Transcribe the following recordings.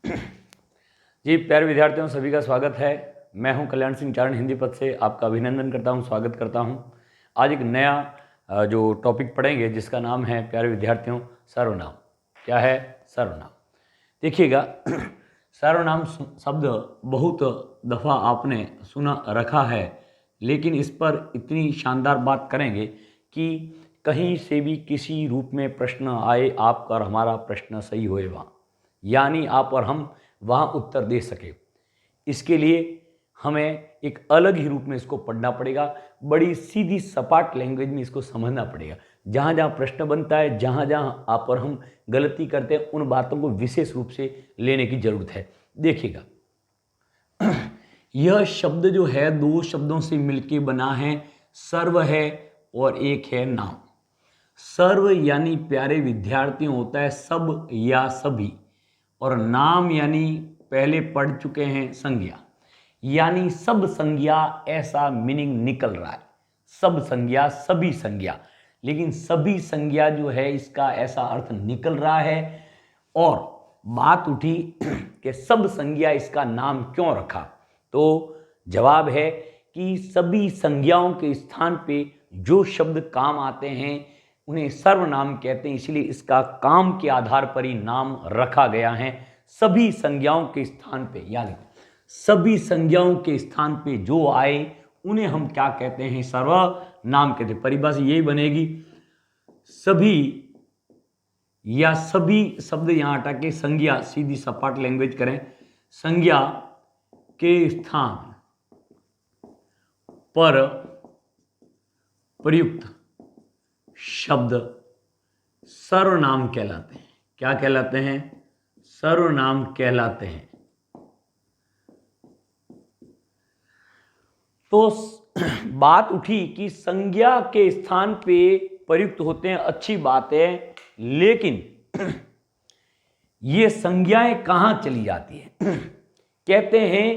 जी प्यारे विद्यार्थियों, सभी का स्वागत है। मैं हूं कल्याण सिंह चारण, हिंदी पद से आपका अभिनंदन करता हूं, स्वागत करता हूं। आज एक नया जो टॉपिक पढ़ेंगे जिसका नाम है प्यारे विद्यार्थियों सर्वनाम। क्या है? सर्वनाम। देखिएगा, सर्वनाम शब्द बहुत दफ़ा आपने सुना रखा है, लेकिन इस पर इतनी शानदार बात करेंगे कि कहीं से भी किसी रूप में प्रश्न आए, आपका और हमारा प्रश्न सही होए वहाँ, यानी आप और हम वहाँ उत्तर दे सके। इसके लिए हमें एक अलग ही रूप में इसको पढ़ना पड़ेगा, बड़ी सीधी सपाट लैंग्वेज में इसको समझना पड़ेगा। जहाँ जहाँ प्रश्न बनता है, जहाँ जहाँ आप और हम गलती करते हैं, उन बातों को विशेष रूप से लेने की जरूरत है। देखिएगा, यह शब्द जो है दो शब्दों से मिलके बना है। सर्व है और एक है नाम। सर्व यानी प्यारे विद्यार्थियों होता है सब या सभी, और नाम यानी पहले पढ़ चुके हैं संज्ञा, यानी सब संज्ञा, ऐसा मीनिंग निकल रहा है। सब संज्ञा, सभी संज्ञा, लेकिन सभी संज्ञा जो है इसका ऐसा अर्थ निकल रहा है। और बात उठी कि सब संज्ञा इसका नाम क्यों रखा, तो जवाब है कि सभी संज्ञाओं के स्थान पे जो शब्द काम आते हैं उन्हें सर्वनाम कहते हैं, इसलिए इसका काम के आधार पर ही नाम रखा गया है। सभी संज्ञाओं के स्थान पे, यानी सभी संज्ञाओं के स्थान पे जो आए उन्हें हम क्या कहते हैं? सर्वनाम कहते हैं। परिभाषा यही बनेगी, सभी या सभी शब्द यहां हटा के संज्ञा, सीधी सपाट लैंग्वेज करें, संज्ञा के स्थान पर प्रयुक्त शब्द सर्वनाम कहलाते हैं। क्या कहलाते हैं? सर्वनाम कहलाते हैं। तो बात उठी कि संज्ञा के स्थान पे प्रयुक्त होते हैं, अच्छी बात है, लेकिन ये संज्ञाएं कहां चली जाती हैं? कहते हैं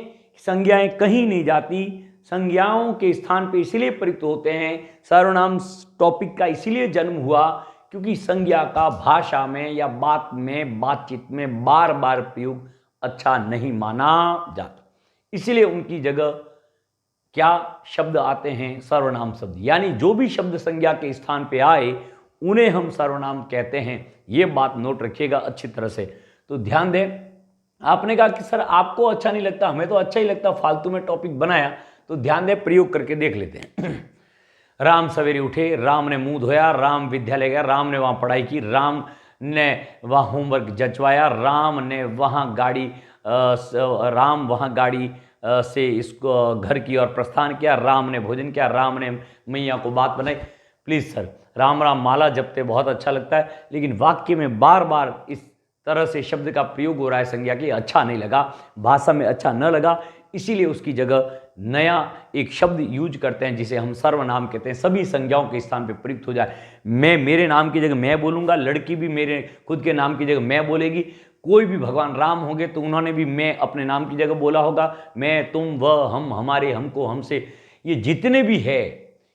संज्ञाएं कहीं नहीं जाती, संज्ञाओं के स्थान पे इसलिए प्रयुक्त होते हैं। सर्वनाम टॉपिक का इसलिए जन्म हुआ क्योंकि संज्ञा का भाषा में या बात में, बातचीत में बार बार प्रयोग अच्छा नहीं माना जाता। इसलिए उनकी जगह क्या शब्द आते हैं? सर्वनाम शब्द। यानी जो भी शब्द संज्ञा के स्थान पे आए उन्हें हम सर्वनाम कहते हैं। ये बात नोट रखिएगा अच्छी तरह से। तो ध्यान दें, आपने कहा कि सर आपको अच्छा नहीं लगता, हमें तो अच्छा ही लगता, फालतू में टॉपिक बनाया। तो ध्यान दें, प्रयोग करके देख लेते हैं। राम सवेरे उठे, राम ने मुंह धोया, राम विद्यालय गया, राम ने वहां पढ़ाई की, राम ने वहां होमवर्क जचवाया, राम ने वहां गाड़ी राम वहां गाड़ी से इसको घर की ओर प्रस्थान किया, राम ने भोजन किया, राम ने मैया को बात बनाई। प्लीज सर, राम राम माला जपते बहुत अच्छा लगता है, लेकिन वाक्य में बार बार इस तरह से शब्द का प्रयोग हो रहा है संज्ञा की, अच्छा नहीं लगा, भाषा में अच्छा न लगा, इसीलिए उसकी जगह नया एक शब्द यूज करते हैं जिसे हम सर्वनाम कहते हैं। सभी संज्ञाओं के स्थान पे प्रयुक्त हो जाए। मैं मेरे नाम की जगह मैं बोलूंगा, लड़की भी मेरे खुद के नाम की जगह मैं बोलेगी, कोई भी भगवान राम होंगे तो उन्होंने भी मैं अपने नाम की जगह बोला होगा। मैं, तुम, वह, हम, हमारे, हमको, हमसे, ये जितने भी है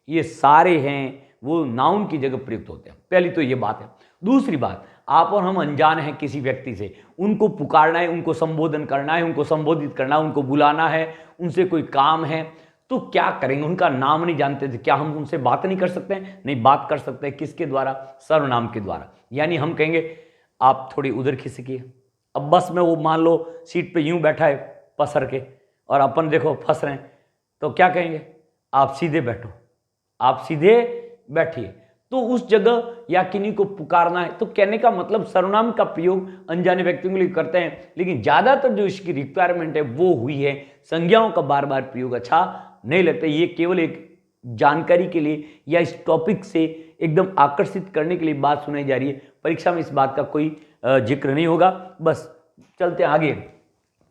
ये सारे हैं वो नाउन की जगह प्रयुक्त होते हैं। पहली तो ये बात है। दूसरी बात, आप और हम अनजान हैं किसी व्यक्ति से, उनको पुकारना है, उनको संबोधन करना है, उनको संबोधित करना है, उनको बुलाना है, उनसे कोई काम है, तो क्या करेंगे? उनका नाम नहीं जानते थे, क्या हम उनसे बात नहीं कर सकते हैं? नहीं, बात कर सकते हैं। किसके द्वारा? सर्वनाम के द्वारा। यानी हम कहेंगे आप थोड़ी उधर खिसकिए। अब बस में वो मान लो सीट पे यूं बैठा है पसर के, और अपन देखो फंस रहे हैं, तो क्या कहेंगे? आप सीधे बैठो, आप सीधे बैठिए। तो उस जगह या किन्हीं को पुकारना है, तो कहने का मतलब सर्वनाम का प्रयोग अनजाने व्यक्तियों के लिए करते हैं, लेकिन ज्यादातर जो इसकी रिक्वायरमेंट है वो हुई है संज्ञाओं का बार बार प्रयोग अच्छा नहीं लगता। ये केवल एक जानकारी के लिए या इस टॉपिक से एकदम आकर्षित करने के लिए बात सुनाई जा रही है। परीक्षा में इस बात का कोई जिक्र नहीं होगा। बस चलते आगे।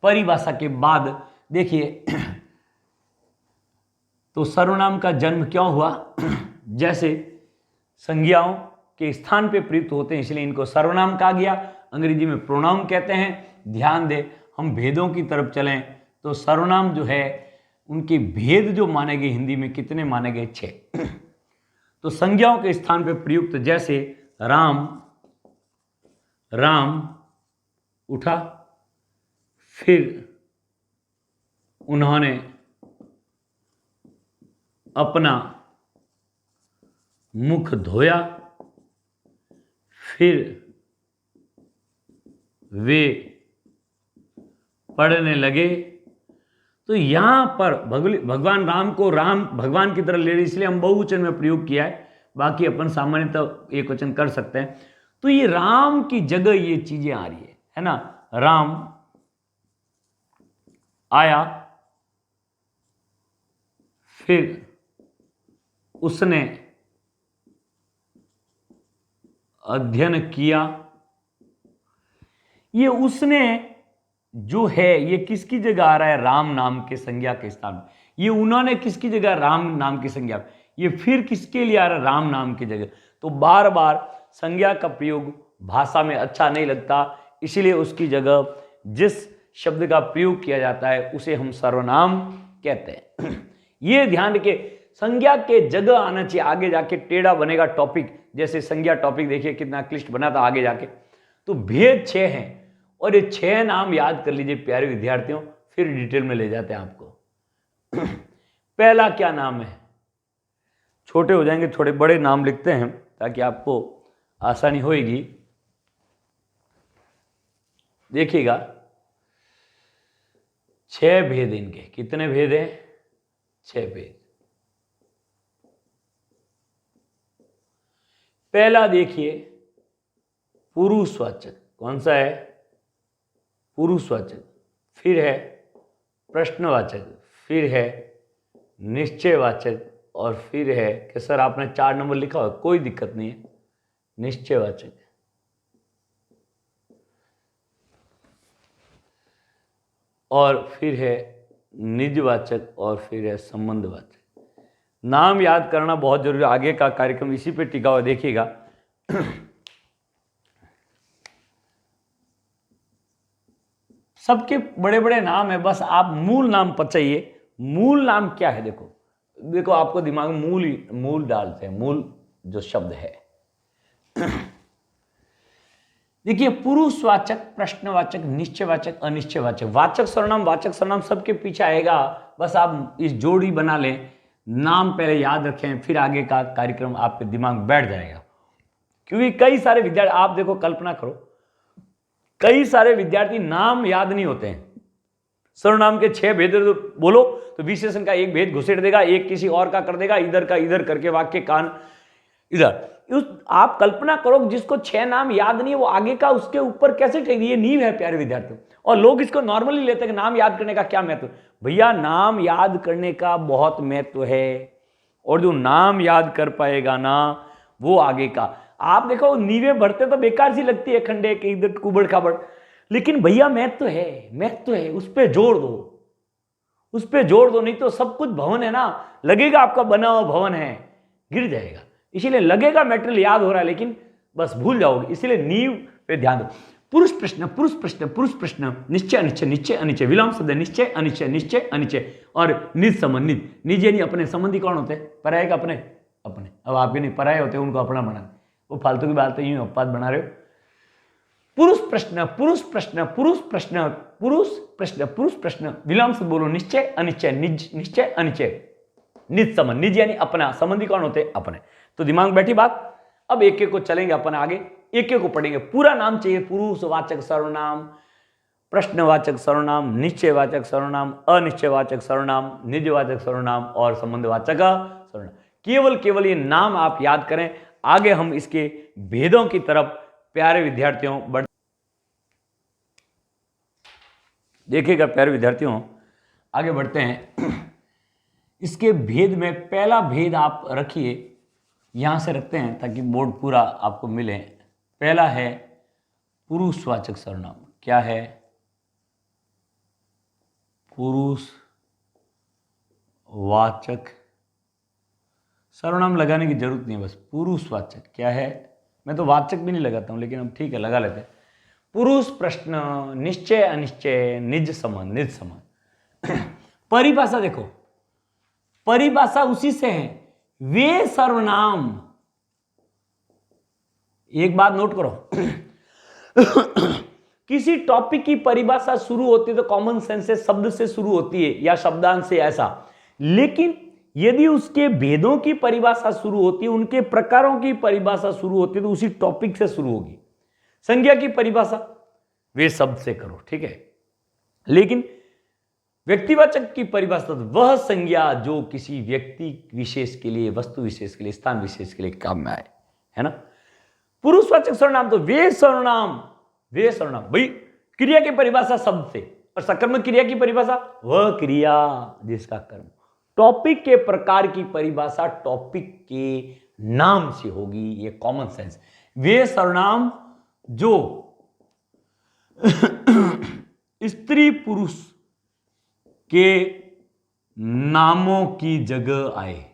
परिभाषा के बाद देखिए, तो सर्वनाम का जन्म क्यों हुआ? जैसे संज्ञाओं के स्थान पे प्रयुक्त होते हैं इसलिए इनको सर्वनाम कहा गया। अंग्रेजी में प्रोनाउन कहते हैं। ध्यान दें, हम भेदों की तरफ चलें तो सर्वनाम जो है उनके भेद जो माने गए हिंदी में कितने माने गए? 6। तो संज्ञाओं के स्थान पे प्रयुक्त, जैसे राम, राम उठा, फिर उन्होंने अपना मुख धोया, फिर वे पढ़ने लगे। तो यहां पर भगवान राम को राम भगवान की तरह ले रहे, इसलिए हम बहुवचन में प्रयोग किया है, बाकी अपन सामान्यतः एक वचन कर सकते हैं। तो ये राम की जगह ये चीजें आ रही है ना। राम आया, फिर उसने अध्ययन किया। ये उसने जो है ये किसकी जगह आ रहा है? राम नाम के संज्ञा के स्थान में। ये उन्होंने किसकी जगह? राम नाम की संज्ञा। ये फिर किसके लिए आ रहा है? राम नाम की जगह। तो बार बार संज्ञा का प्रयोग भाषा में अच्छा नहीं लगता, इसीलिए उसकी जगह जिस शब्द का प्रयोग किया जाता है उसे हम सर्वनाम कहते हैं। ये ध्यान रखिए, संज्ञा के जगह आना चाहिए, आगे जाके टेढ़ा बनेगा टॉपिक। जैसे संज्ञा टॉपिक देखिए कितना क्लिष्ट बना था आगे जाके। तो भेद 6 हैं और ये 6 नाम याद कर लीजिए प्यारे विद्यार्थियों, फिर डिटेल में ले जाते हैं आपको। पहला क्या नाम है? छोटे हो जाएंगे, थोड़े बड़े नाम लिखते हैं ताकि आपको आसानी होगी। देखिएगा 6 भेद इनके। कितने भेद हैं? 6 भेद। पहला देखिए पुरुषवाचक। कौन सा है? पुरुषवाचक। फिर है प्रश्नवाचक, फिर है निश्चयवाचक, और फिर है कि सर आपने 4 नंबर लिखा हो, कोई दिक्कत नहीं है, निश्चयवाचक। और फिर है निजवाचक, और फिर है संबंधवाचक। नाम याद करना बहुत जरूरी है, आगे का कार्यक्रम इसी पे टिका हुआ, देखिएगा। सबके बड़े बड़े नाम है, बस आप मूल नाम पचाइए। मूल नाम क्या है? देखो देखो, आपको दिमाग में मूल डालते हैं, मूल जो शब्द है। देखिए पुरुषवाचक, प्रश्नवाचक, निश्चयवाचक, अनिश्चयवाचक। वाचक सर्वनाम सबके पीछे आएगा, बस आप इस जोड़ी बना लें, नाम पहले याद रखें, फिर आगे का कार्यक्रम आपके दिमाग में बैठ जाएगा। क्योंकि कई सारे विद्यार्थी, आप देखो कल्पना करो, कई सारे विद्यार्थी नाम याद नहीं होते हैं। सर्वनाम के 6 भेद बोलो तो विशेषण का एक भेद घुसेड़ देगा, एक किसी और का कर देगा, इधर का इधर करके वाक्य कान इधर। आप कल्पना करो जिसको 6 नाम याद नहीं है, वो आगे का उसके ऊपर कैसे टेक? ये नींव है प्यारे विद्यार्थियों। और लोग इसको नॉर्मली लेते हैं कि नाम याद करने का क्या महत्व। भैया नाम याद करने का बहुत महत्व है, और जो नाम याद कर पाएगा ना वो आगे का। आप देखो नींवें भरते तो बेकार सी लगती है, खंडे के इधर कुबड़ खाबड़, लेकिन भैया महत्व है, उस पर जोड़ दो, उस पर जोड़ दो, नहीं तो सब कुछ भवन है ना, लगेगा आपका बना हुआ भवन है, गिर जाएगा। इसीलिए लगेगा मेटेरियल याद हो रहा है, लेकिन बस भूल जाओगे, इसीलिए नींव पे ध्यान दो। पुरुष प्रश्न, निश्चय अनिश्चय, निश्चय अनिश्चय, विलोम शब्द निश्चय अनिश्चय, निश्चय अनिश्चय, और निज संबंधित। निज यानी अपने, संबंधी कौन होते हैं? पराये का अपने। अब आपके नहीं, पराये होते हैं, उनको अपना बना, वो फालतू की बात है, यूं अपवाद बना रहे हो। पुरुष प्रश्न, विलोम शब्द बोलो, निश्चय अनिश्चय, निश्चय अनिश्चय, निज संबंध। निज यानी अपना, संबंधी कौन होते हैं? अपने। तो दिमाग बैठी बात। अब एक एक को चलेंगे अपन आगे, एक एक को पढ़ेंगे। पूरा नाम चाहिए, पुरुषवाचक सर्वनाम, प्रश्नवाचक सर्वनाम, निश्चयवाचक सर्वनाम, अनिश्चयवाचक सर्वनाम, निजवाचक सर्वनाम और संबंधवाचक सर्वनाम। केवल ये नाम आप याद करें, आगे हम इसके भेदों की तरफ प्यारे विद्यार्थियों बढ़। देखिएगा प्यारे विद्यार्थियों, आगे बढ़ते हैं। इसके भेद में पहला भेद आप रखिए, यहां से रखते हैं ताकि बोर्ड पूरा आपको मिले। पहला है पुरुषवाचक सर्वनाम। क्या है? पुरुषवाचक सर्वनाम लगाने की जरूरत नहीं है, बस पुरुषवाचक। क्या है? मैं तो वाचक भी नहीं लगाता हूं, लेकिन अब ठीक है लगा लेते हैं। पुरुष प्रश्न, निश्चय अनिश्चय, निज संबंध। परिभाषा देखो, परिभाषा उसी से है, वे सर्वनाम। एक बात नोट करो, किसी टॉपिक की परिभाषा शुरू होती है तो कॉमन सेंस से, शब्द से शुरू होती है या शब्दांश से, ऐसा। लेकिन यदि उसके भेदों की परिभाषा शुरू होती है, उनके प्रकारों की परिभाषा शुरू होती है, तो उसी टॉपिक से शुरू होगी। संज्ञा की परिभाषा वे शब्द से करो, ठीक है। लेकिन व्यक्तिवाचक की परिभाषा वह संज्ञा जो किसी व्यक्ति विशेष के लिए, वस्तु विशेष के लिए, स्थान विशेष के लिए काम में आए, है ना। पुरुषवाचक सर्वनाम तो वे सर्वनाम, वे सर्वनाम भाई क्रिया की परिभाषा शब्द से, और सकर्मक क्रिया की परिभाषा वह क्रिया जिसका कर्म। टॉपिक के प्रकार की परिभाषा टॉपिक के नाम से होगी, ये कॉमन सेंस। वे सर्वनाम जो स्त्री पुरुष के नामों की जगह आए।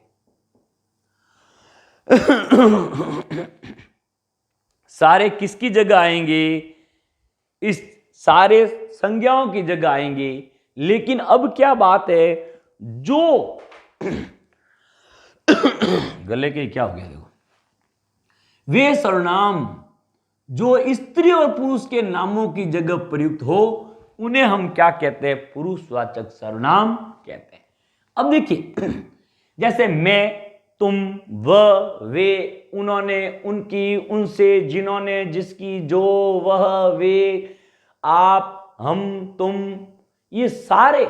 सारे किसकी जगह आएंगे? इस सारे संज्ञाओं की जगह आएंगे। लेकिन अब क्या बात है, जो गले के क्या हो गया देखो, वे सर्वनाम जो स्त्री और पुरुष के नामों की जगह प्रयुक्त हो, उन्हें हम क्या कहते हैं? पुरुषवाचक सर्वनाम कहते हैं। अब देखिए, जैसे मैं, तुम, वह, वे, उन्होंने, उनकी, उनसे, जिन्होंने, जिसकी, जो, वह, वे, आप, हम, तुम, ये सारे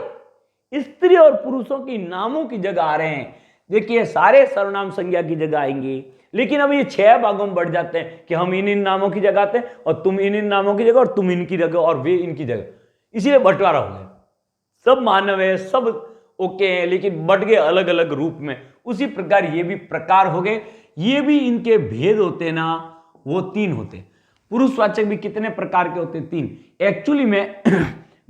स्त्री और पुरुषों की नामों की जगह आ रहे हैं। देखिए, सारे सर्वनाम संज्ञा की जगह आएंगे। लेकिन अब ये 6 भागों में बढ़ जाते हैं कि हम इन नामों की जगह आते हैं, और तुम इन नामों की जगह, और तुम इनकी जगह, और वे इनकी जगह। इसीलिए बंटवारा हो गया। सब मानव है, सब ओके हैं, लेकिन बट गए अलग अलग रूप में। उसी प्रकार ये भी प्रकार हो गए। ये भी इनके भेद होते ना, वो 3 होते। पुरुषवाचक भी कितने प्रकार के होते? 3। एक्चुअली में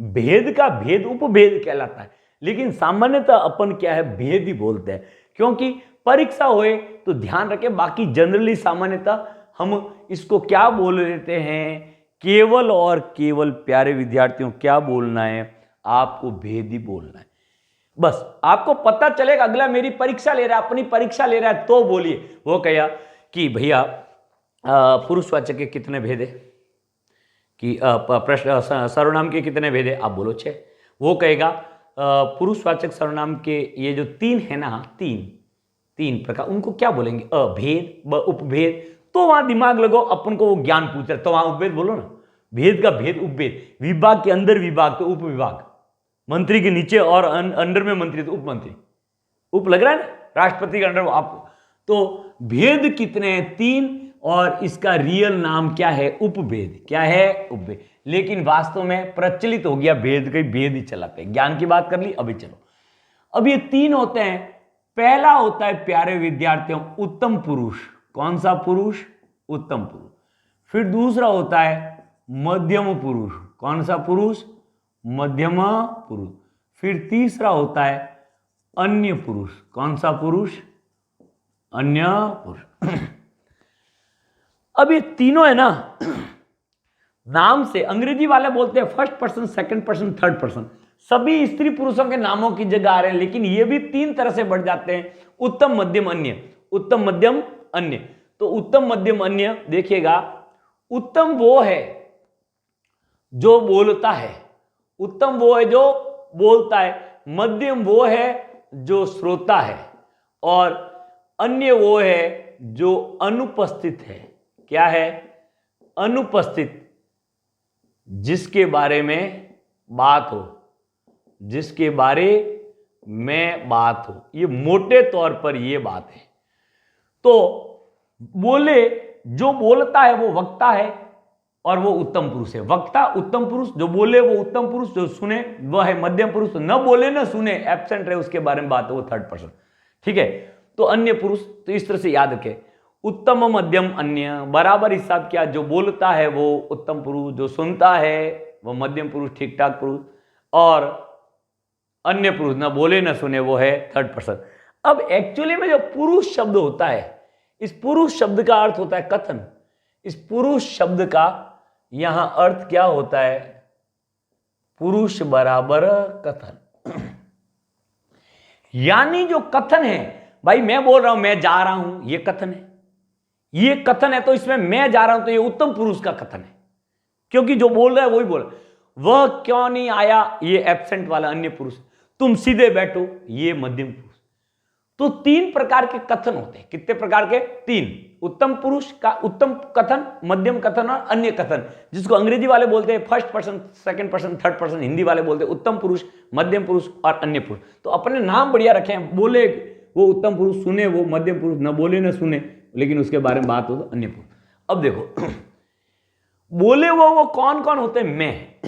भेद का भेद उपभेद कहलाता है, लेकिन सामान्यतः अपन क्या है, भेद ही बोलते हैं। क्योंकि परीक्षा होए तो ध्यान रखें, बाकी जनरली सामान्यतः हम इसको क्या बोल देते हैं, केवल और केवल प्यारे विद्यार्थियों क्या बोलना है, आपको भेद ही बोलना है। बस आपको पता चलेगा, अगला मेरी परीक्षा ले रहा है, अपनी परीक्षा ले रहा है, तो बोलिए। वो कहा कि भैया पुरुषवाचक के कितने भेद है, कि प्रश्न सर्वनाम के कितने भेद है, आप बोलो 6। वो कहेगा पुरुषवाचक सर्वनाम के ये जो 3 है ना, 3 प्रकार, उनको क्या बोलेंगे? अभेद, उपभेद। तो वहां दिमाग लगो, अपन को वो ज्ञान पूछ रहे, तो वहां उपभेद बोलो ना। भेद का भेद, उपभेद। विभाग के अंदर विभाग तो उपविभाग, मंत्री के नीचे और अंडर में मंत्री तो उपमंत्री। उप लग रहा है ना, राष्ट्रपति के अंडर आप। तो भेद कितने हैं? 3। और इसका रियल नाम क्या है? उपभेद। क्या है? उपभेद। लेकिन वास्तव में प्रचलित हो गया भेद, कई भेद ही चलाते हैं। ज्ञान की बात कर ली, अभी चलो। अब ये 3 होते हैं। पहला होता है प्यारे विद्यार्थियों उत्तम पुरुष। कौन सा पुरुष? उत्तम पुरुष। फिर दूसरा होता है मध्यम पुरुष। कौन सा पुरुष? मध्यम पुरुष। फिर तीसरा होता है अन्य पुरुष। कौन सा पुरुष? अन्य पुरुष। अब ये तीनों है ना, नाम से अंग्रेजी वाले बोलते हैं first person, second person, third person. सभी स्त्री पुरुषों के नामों की जगह आ रहे हैं, लेकिन ये भी 3 तरह से बढ़ जाते हैं, उत्तम, मध्यम, अन्य। उत्तम, मध्यम, अन्य। तो उत्तम, मध्यम, अन्य देखिएगा, उत्तम वो है जो बोलता है, उत्तम वो है जो बोलता है, मध्यम वो है जो श्रोता है, और अन्य वो है जो अनुपस्थित है। क्या है? अनुपस्थित, जिसके बारे में बात हो, जिसके बारे में बात हो। ये मोटे तौर पर ये बात है। तो बोले, जो बोलता है वो वक्ता है, और वो उत्तम पुरुष है। वक्ता उत्तम पुरुष, जो बोले वो उत्तम पुरुष, जो सुने वह है मध्यम पुरुष। न बोले न सुने, एब्सेंट रहे, उसके बारे में बात है, वो थर्ड पर्सन। ठीक है। तो अन्य पुरुष, तो इस तरह से याद रखें, उत्तम, मध्यम, अन्य, बराबर हिसाब किया। जो बोलता है वो उत्तम पुरुष, जो सुनता है वो मध्यम पुरुष, ठीक ठाक पुरुष, और अन्य पुरुष, न बोले न सुने, वो है थर्ड पर्सन। अब एक्चुअली में जो पुरुष शब्द होता है, इस पुरुष शब्द का अर्थ होता है कथन। इस पुरुष शब्द का यहां अर्थ क्या होता है? पुरुष बराबर कथन। यानी जो कथन है, भाई मैं बोल रहा हूं, मैं जा रहा हूं, ये कथन है। ये कथन है, तो इसमें मैं जा रहा हूं, तो ये उत्तम पुरुष का कथन है। क्योंकि जो बोल रहा है वही बोल रहा है। वह क्यों नहीं आया, ये एब्सेंट वाला अन्य पुरुष। तुम सीधे बैठो, ये मध्यम पुरुष। तो 3 प्रकार के कथन होते हैं। कितने प्रकार के? 3। उत्तम पुरुष का उत्तम कथन, मध्यम कथन और अन्य कथन, जिसको अंग्रेजी वाले बोलते हैं first person, second person, third person. Hindi वाले बोलते हैं उत्तम पुरुष, मध्यम पुरुष और अन्य पुरुष। तो अपने नाम बढ़िया रखे हैं, बोले वो उत्तम पुरुष, सुने वो मध्यम पुरुष, न बोले न सुने, लेकिन उसके बारे में बात हो तो अन्य पुरुष। अब देखो, बोले वो कौन कौन होते हैं? मैं।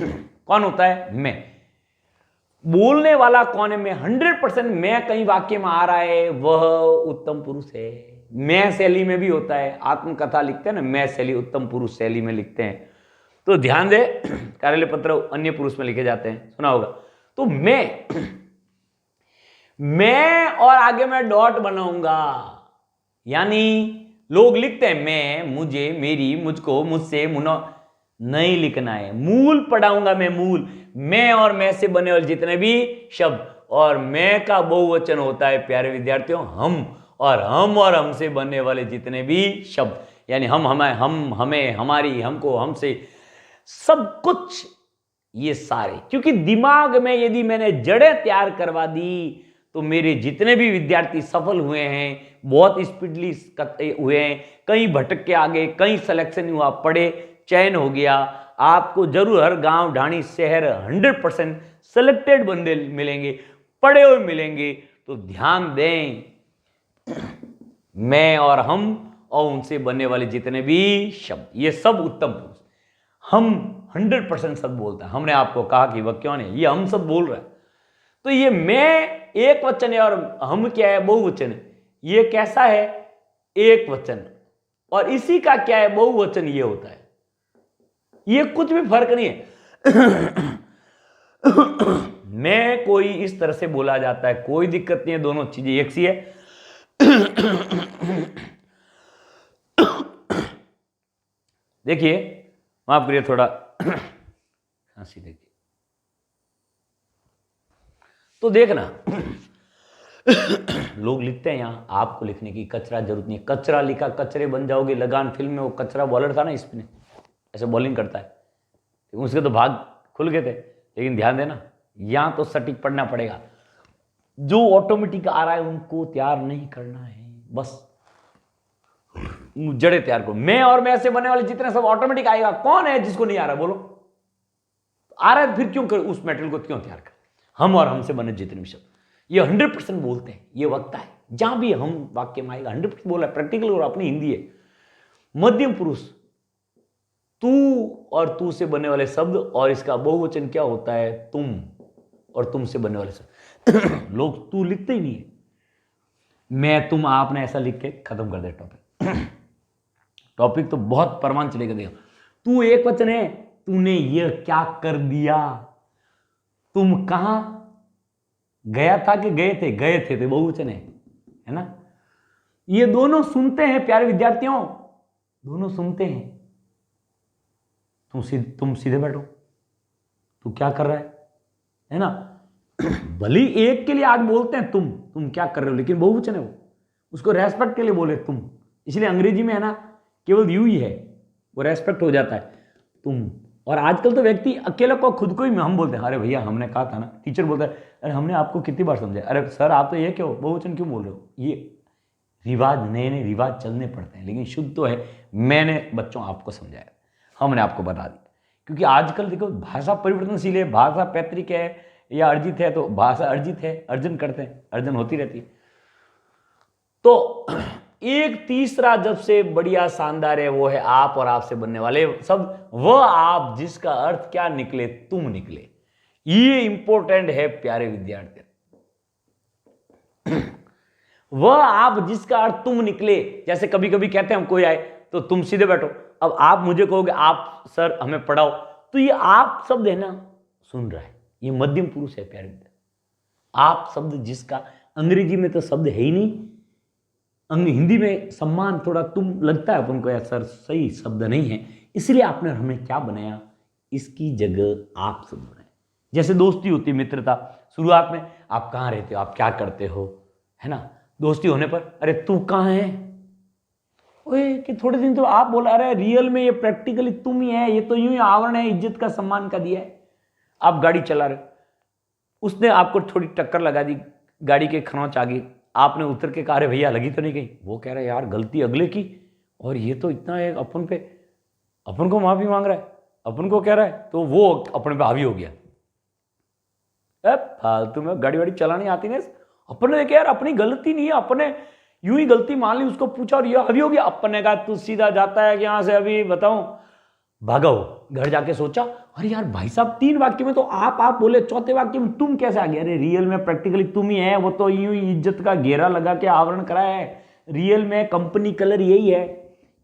कौन होता है? मैं। बोलने वाला कौन है? मैं। 100% मैं कहीं वाक्य में आ रहा है, वह उत्तम पुरुष है। मैं शैली में भी होता है, आत्मकथा लिखते हैं ना, मैं शैली, उत्तम पुरुष शैली में लिखते हैं। तो ध्यान दे, कार्यालय पत्र अन्य पुरुष में लिखे जाते हैं, सुना होगा। तो मैं और आगे मैं डॉट बनाऊंगा, यानी लोग लिखते हैं मैं, मुझे, मेरी, मुझको, मुझसे, मुनो, नहीं लिखना है। मूल पढ़ाऊंगा मैं, मूल। मैं और मैं से बने वाले जितने भी शब्द, और मैं का बहुवचन होता है प्यारे विद्यार्थियों हम, और हम और हमसे बनने वाले जितने भी शब्द, यानी हम, हमें, हमारी, हमको, हमसे, सब कुछ ये सारे। क्योंकि दिमाग में यदि मैंने जड़ें तैयार करवा दी तो मेरे जितने भी विद्यार्थी सफल हुए हैं, बहुत स्पीडली हुए हैं, कहीं भटक के आगे, कहीं सिलेक्शन हुआ, पढ़े, चयन हो गया, आपको जरूर हर गांव, ढाणी, शहर 100% सिलेक्टेड बंदे मिलेंगे, पढ़े हुए मिलेंगे। तो ध्यान दें, मैं और हम और उनसे बनने वाले जितने भी शब्द, ये सब उत्तम पुरुष। हम 100% शब्द बोलता है। हमने आपको कहा कि वह क्यों नहीं, ये हम सब बोल रहा है। तो ये मैं एक वचन है और हम क्या है? बहुवचन है। ये कैसा है? एक वचन। और इसी का क्या है? बहुवचन ये होता है। ये कुछ भी फर्क नहीं है। मैं कोई इस तरह से बोला जाता है, कोई दिक्कत नहीं है, दोनों चीजें एक सी है। देखिए, माफ करिए, थोड़ा खांसी देखिए। तो देखना, लोग लिखते हैं यहां आपको लिखने की कचरा जरूरत नहीं है। कचरा लिखा, कचरे बन जाओगे। लगान फिल्म में वो कचरा बॉलर था ना, इसमें ऐसे बॉलिंग करता है, उसके तो भाग खुल गए थे। लेकिन ध्यान देना, यहां तो सटीक पढ़ना पड़ेगा। जो ऑटोमेटिक आ रहा है उनको तैयार नहीं करना है, बस जड़े तैयार करो। मैं और मैं से बनने वाले जितने सब ऑटोमेटिक आएगा। कौन है जिसको नहीं आ रहा? बोलो। आ रहा है फिर क्यों कर, उस मेटेरियल को क्यों तैयार कर? हम और हमसे बने जितने भी शब्द, ये 100% बोलते हैं। ये वक्ता है, जहां भी हम वाक्य में आएगा 100% बोला है, प्रैक्टिकल और अपनी हिंदी है। मध्यम पुरुष, तू और तू से बनने वाले शब्द, और इसका बहुवचन क्या होता है? तुम और तुम से बनने वाले शब्द। लोग तू लिखते ही नहीं है, मैं, तुम, आपने ऐसा लिख के खत्म कर दे टॉपिक। टॉपिक तो बहुत परमान चलेगा। देखो, तू एक वचन है, तूने ये क्या कर दिया, तुम कहां गया था कि गए थे? गए थे, तो बहुवचन है ना। ये दोनों सुनते हैं प्यारे विद्यार्थियों, दोनों सुनते हैं। तुम सीधे बैठो, तू क्या कर रहा है ना। भले एक के लिए आज बोलते हैं तुम क्या कर रहे हो, लेकिन बहुवचन है वो, उसको रेस्पेक्ट के लिए बोले तुम। इसलिए अंग्रेजी में है ना, केवल यू ही है, वो रेस्पेक्ट हो जाता है तुम। और आजकल तो व्यक्ति अकेले को, खुद को ही हम बोलते हैं, अरे भैया हमने कहा था ना। टीचर बोलता है, अरे हमने आपको कितनी बार समझाया, अरे सर आप तो ये क्यों बहुवचन क्यों बोल रहे हो। ये रिवाज, नए नए रिवाज चलने पड़ते हैं, लेकिन शुद्ध तो है। मैंने बच्चों आपको समझाया, हमने आपको बता दिया। क्योंकि आजकल देखो, भाषा परिवर्तनशील है, भाषा पैतृक है या अर्जित है, तो भाषा अर्जित है, अर्जन करते हैं, अर्जन होती रहती है। तो एक तीसरा जब से बढ़िया शानदार है, वो है आप और आपसे बनने वाले शब्द। वह आप जिसका अर्थ क्या निकले? तुम निकले। ये इंपॉर्टेंट है प्यारे विद्यार्थी। वह आप जिसका अर्थ तुम निकले। जैसे कभी कभी कहते हैं हम, कोई आए तो तुम सीधे बैठो। अब आप मुझे कहोगे आप सर हमें पढ़ाओ, तो ये आप शब्द है ना, सुन रहा है, ये मध्यम पुरुष है प्यारे विद्यार्थी। आप शब्द जिसका, अंग्रेजी में तो शब्द है ही नहीं, हिंदी में सम्मान थोड़ा तुम लगता है अपन को, यार सर सही शब्द नहीं है, इसलिए आपने हमें क्या बनाया, इसकी जगह आप शब्द बनाए। जैसे दोस्ती होती है, मित्रता, शुरुआत में आप कहाँ रहते हो, आप क्या करते हो, है ना। दोस्ती होने पर अरे तू कहाँ है, ओए कि थोड़े दिन तो आप बोला अरे रियल में ये प्रैक्टिकली तुम ही है, ये तो यूं ही आवरण है, इज्जत का सम्मान का दिया है। आप गाड़ी चला रहे, उसने आपको थोड़ी टक्कर लगा दी, गाड़ी के खरोंच आ गई, आपने उतर के कहा अरे भैया लगी तो नहीं गई, वो कह रहा है यार गलती अगले की, और ये तो इतना है अपन पे, अपन को माफी मांग रहा है, अपन को कह रहा है, तो वो अपने पे हावी हो गया। फालतू में गाड़ी वाड़ी चलानी आती नहीं, अपन ने कहा यार अपनी गलती नहीं है, अपने यूं ही गलती मान ली, उसको पूछा और ये हावी हो गया। अपन ने कहा तू सीधा जाता है कि यहां से अभी बताऊं, भागा हो। घर जाके सोचा अरे यार भाई साहब 3 वाक्य में तो आप बोले, चौथे वाक्य में तुम कैसे आ गए? अरे रियल में प्रैक्टिकली तुम ही है, वो तो यूं ही इज्जत का घेरा लगा के आवरण कराया है, रियल में कंपनी कलर यही है,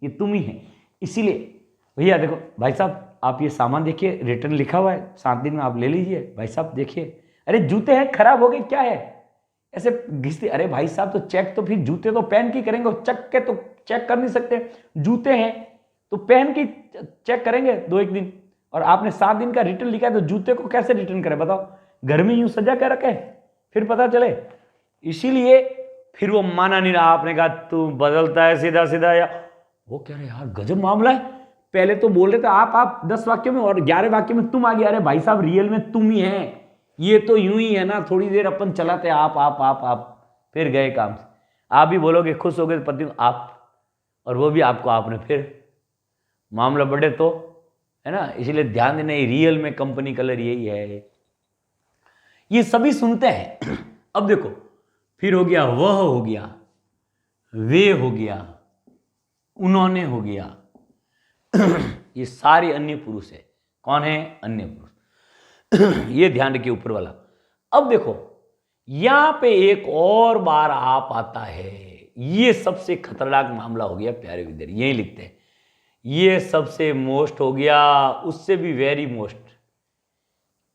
ये तुम ही है। इसीलिए भैया देखो भाई साहब आप ये सामान देखिए, रिटर्न लिखा हुआ है, 7 दिन में आप ले लीजिए। भाई साहब देखिए, अरे जूते हैं खराब हो गए, क्या है ऐसे घिसते? अरे भाई साहब तो चेक तो फिर जूते तो पहन के करेंगे, चेक के तो चेक कर नहीं सकते, जूते हैं तो पहन के चेक करेंगे 2-1 दिन, और आपने 7 दिन का रिटर्न लिखा है तो जूते को कैसे रिटर्न करें बताओ? घर में यूं सजा कर रखे फिर पता चले। इसीलिए फिर वो माना नहीं रहा, आपने कहा तू बदलता है सीधा सीधा, या वो कह रहे यार गजब मामला है, पहले तो बोल रहे थे आप 10 वाक्यों में, और 11 वाक्य में तुम आ गया। अरे भाई साहब रियल में तुम ही है, ये तो यूं ही है ना, थोड़ी देर अपन चलाते आप फिर गए काम से। आप भी बोलोगे खुश हो गए पति आप, और वो भी आपको, आपने फिर मामला बढ़े तो, है ना। इसलिए ध्यान देना, रियल में कंपनी कलर यही है, ये सभी सुनते हैं। अब देखो फिर हो गया, वह हो गया, वे हो गया, उन्होंने हो गया, ये सारे अन्य पुरुष है। कौन है? अन्य पुरुष। ये ध्यान रखिए ऊपर वाला। अब देखो यहां पे एक और बार आप आता है, ये सबसे खतरनाक मामला हो गया प्यारे विद्यार्थी, यही लिखते हैं, ये सबसे मोस्ट हो गया, उससे भी वेरी मोस्ट।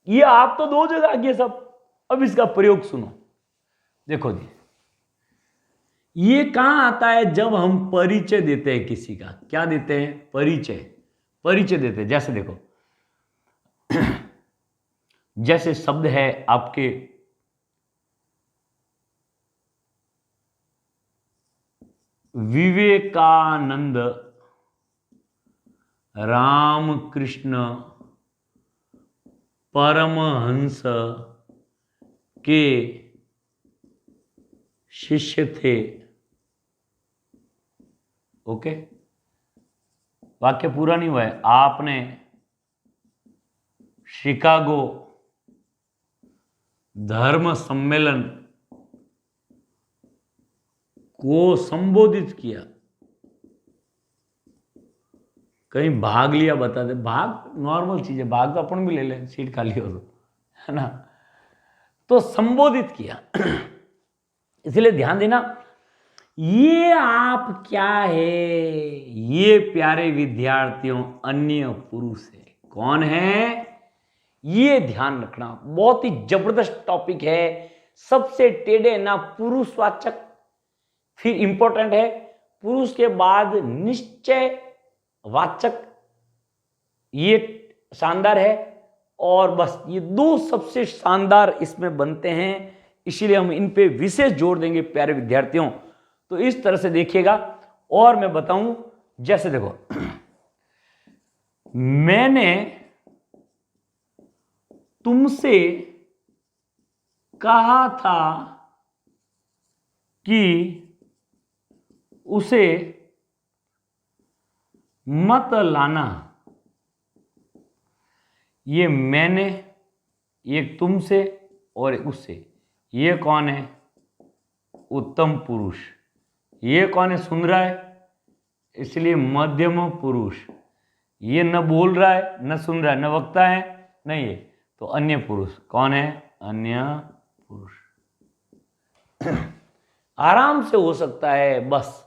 ये आप तो 2 जगह आ गया सब। अब इसका प्रयोग सुनो, देखो जी, ये कहां आता है? जब हम परिचय देते हैं किसी का। क्या देते हैं? परिचय देते हैं। जैसे देखो जैसे शब्द है आपके विवेकानंद, रामकृष्ण परमहंस के शिष्य थे। ओके, वाक्य पूरा नहीं हुआ है। आपने शिकागो धर्म सम्मेलन को संबोधित किया। कहीं भाग लिया बता दे। भाग नॉर्मल चीज है, भाग तो अपन भी ले लें, सीट खाली हो तो, है ना। तो संबोधित किया। इसलिए ध्यान देना, ये आप क्या है? ये प्यारे विद्यार्थियों अन्य पुरुष है। कौन है? ये ध्यान रखना, बहुत ही जबरदस्त टॉपिक है। सबसे टेढ़े ना पुरुषवाचक, फिर इंपॉर्टेंट है पुरुष के बाद निश्चय वाचक, ये शानदार है। और बस ये 2 सबसे शानदार इसमें बनते हैं, इसीलिए हम इन पे विशेष जोर देंगे प्यारे विद्यार्थियों। तो इस तरह से देखिएगा। और मैं बताऊं, जैसे देखो मैंने तुमसे कहा था कि उसे मत लाना। ये मैंने, ये तुमसे और उससे। ये कौन है? उत्तम पुरुष। ये कौन है? सुन रहा है, इसलिए मध्यम पुरुष। ये न बोल रहा है, न सुन रहा है, न वक्ता है, नहीं है, तो अन्य पुरुष। कौन है? अन्य पुरुष। आराम से हो सकता है बस।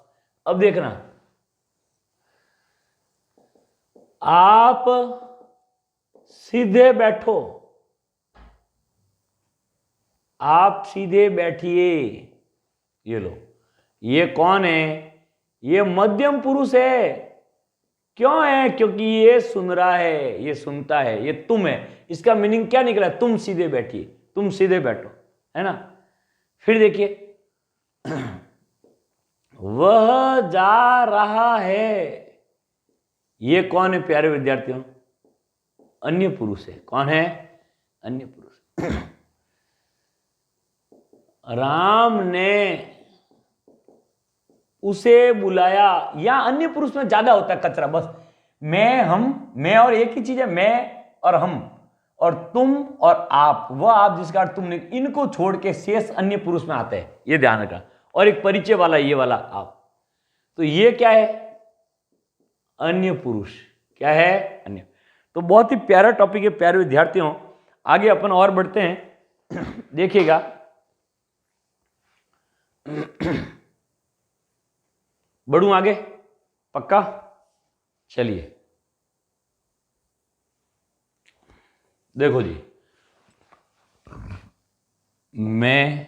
अब देखना, आप सीधे बैठो, आप सीधे बैठिए। ये लो, ये कौन है? ये मध्यम पुरुष है। क्यों है? क्योंकि ये सुन रहा है, ये सुनता है, ये तुम है। इसका मीनिंग क्या निकला? तुम सीधे बैठिए, तुम सीधे बैठो, है ना। फिर देखिए वह जा रहा है। ये कौन है प्यारे विद्यार्थियों? अन्य पुरुष है। कौन है? अन्य पुरुष। राम ने उसे बुलाया। या अन्य पुरुष में ज्यादा होता है कचरा। बस मैं, हम, मैं और एक ही चीज है, मैं और हम, और तुम और आप। वह आप जिसका अर्थ तुमने, इनको छोड़ के शेष अन्य पुरुष में आते हैं, ये ध्यान रखना। और एक परिचय वाला ये वाला आप। तो ये क्या है? अन्य पुरुष। क्या है? अन्य। तो बहुत ही प्यारा टॉपिक है प्यारे विद्यार्थियों। आगे अपन और बढ़ते हैं। देखिएगा, बढ़ूं आगे? पक्का? चलिए देखो जी, मैं,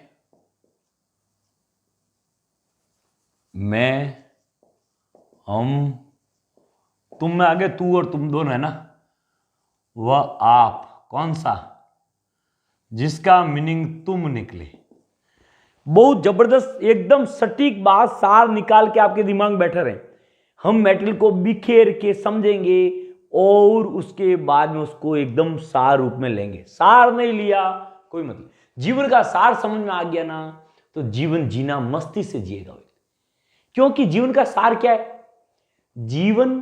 हम, तुम में आगे तू और तुम दोनों है ना। वह आप, कौन सा? जिसका मीनिंग तुम निकले। बहुत जबरदस्त, एकदम सटीक बात, सार निकाल के आपके दिमाग में बैठे रहे। हम मेटेरियल को बिखेर के समझेंगे और उसके बाद में उसको एकदम सार रूप में लेंगे। सार नहीं लिया कोई मतलब। जीवन का सार समझ में आ गया ना, तो जीवन जीना मस्ती से जिएगा। क्योंकि जीवन का सार क्या है? जीवन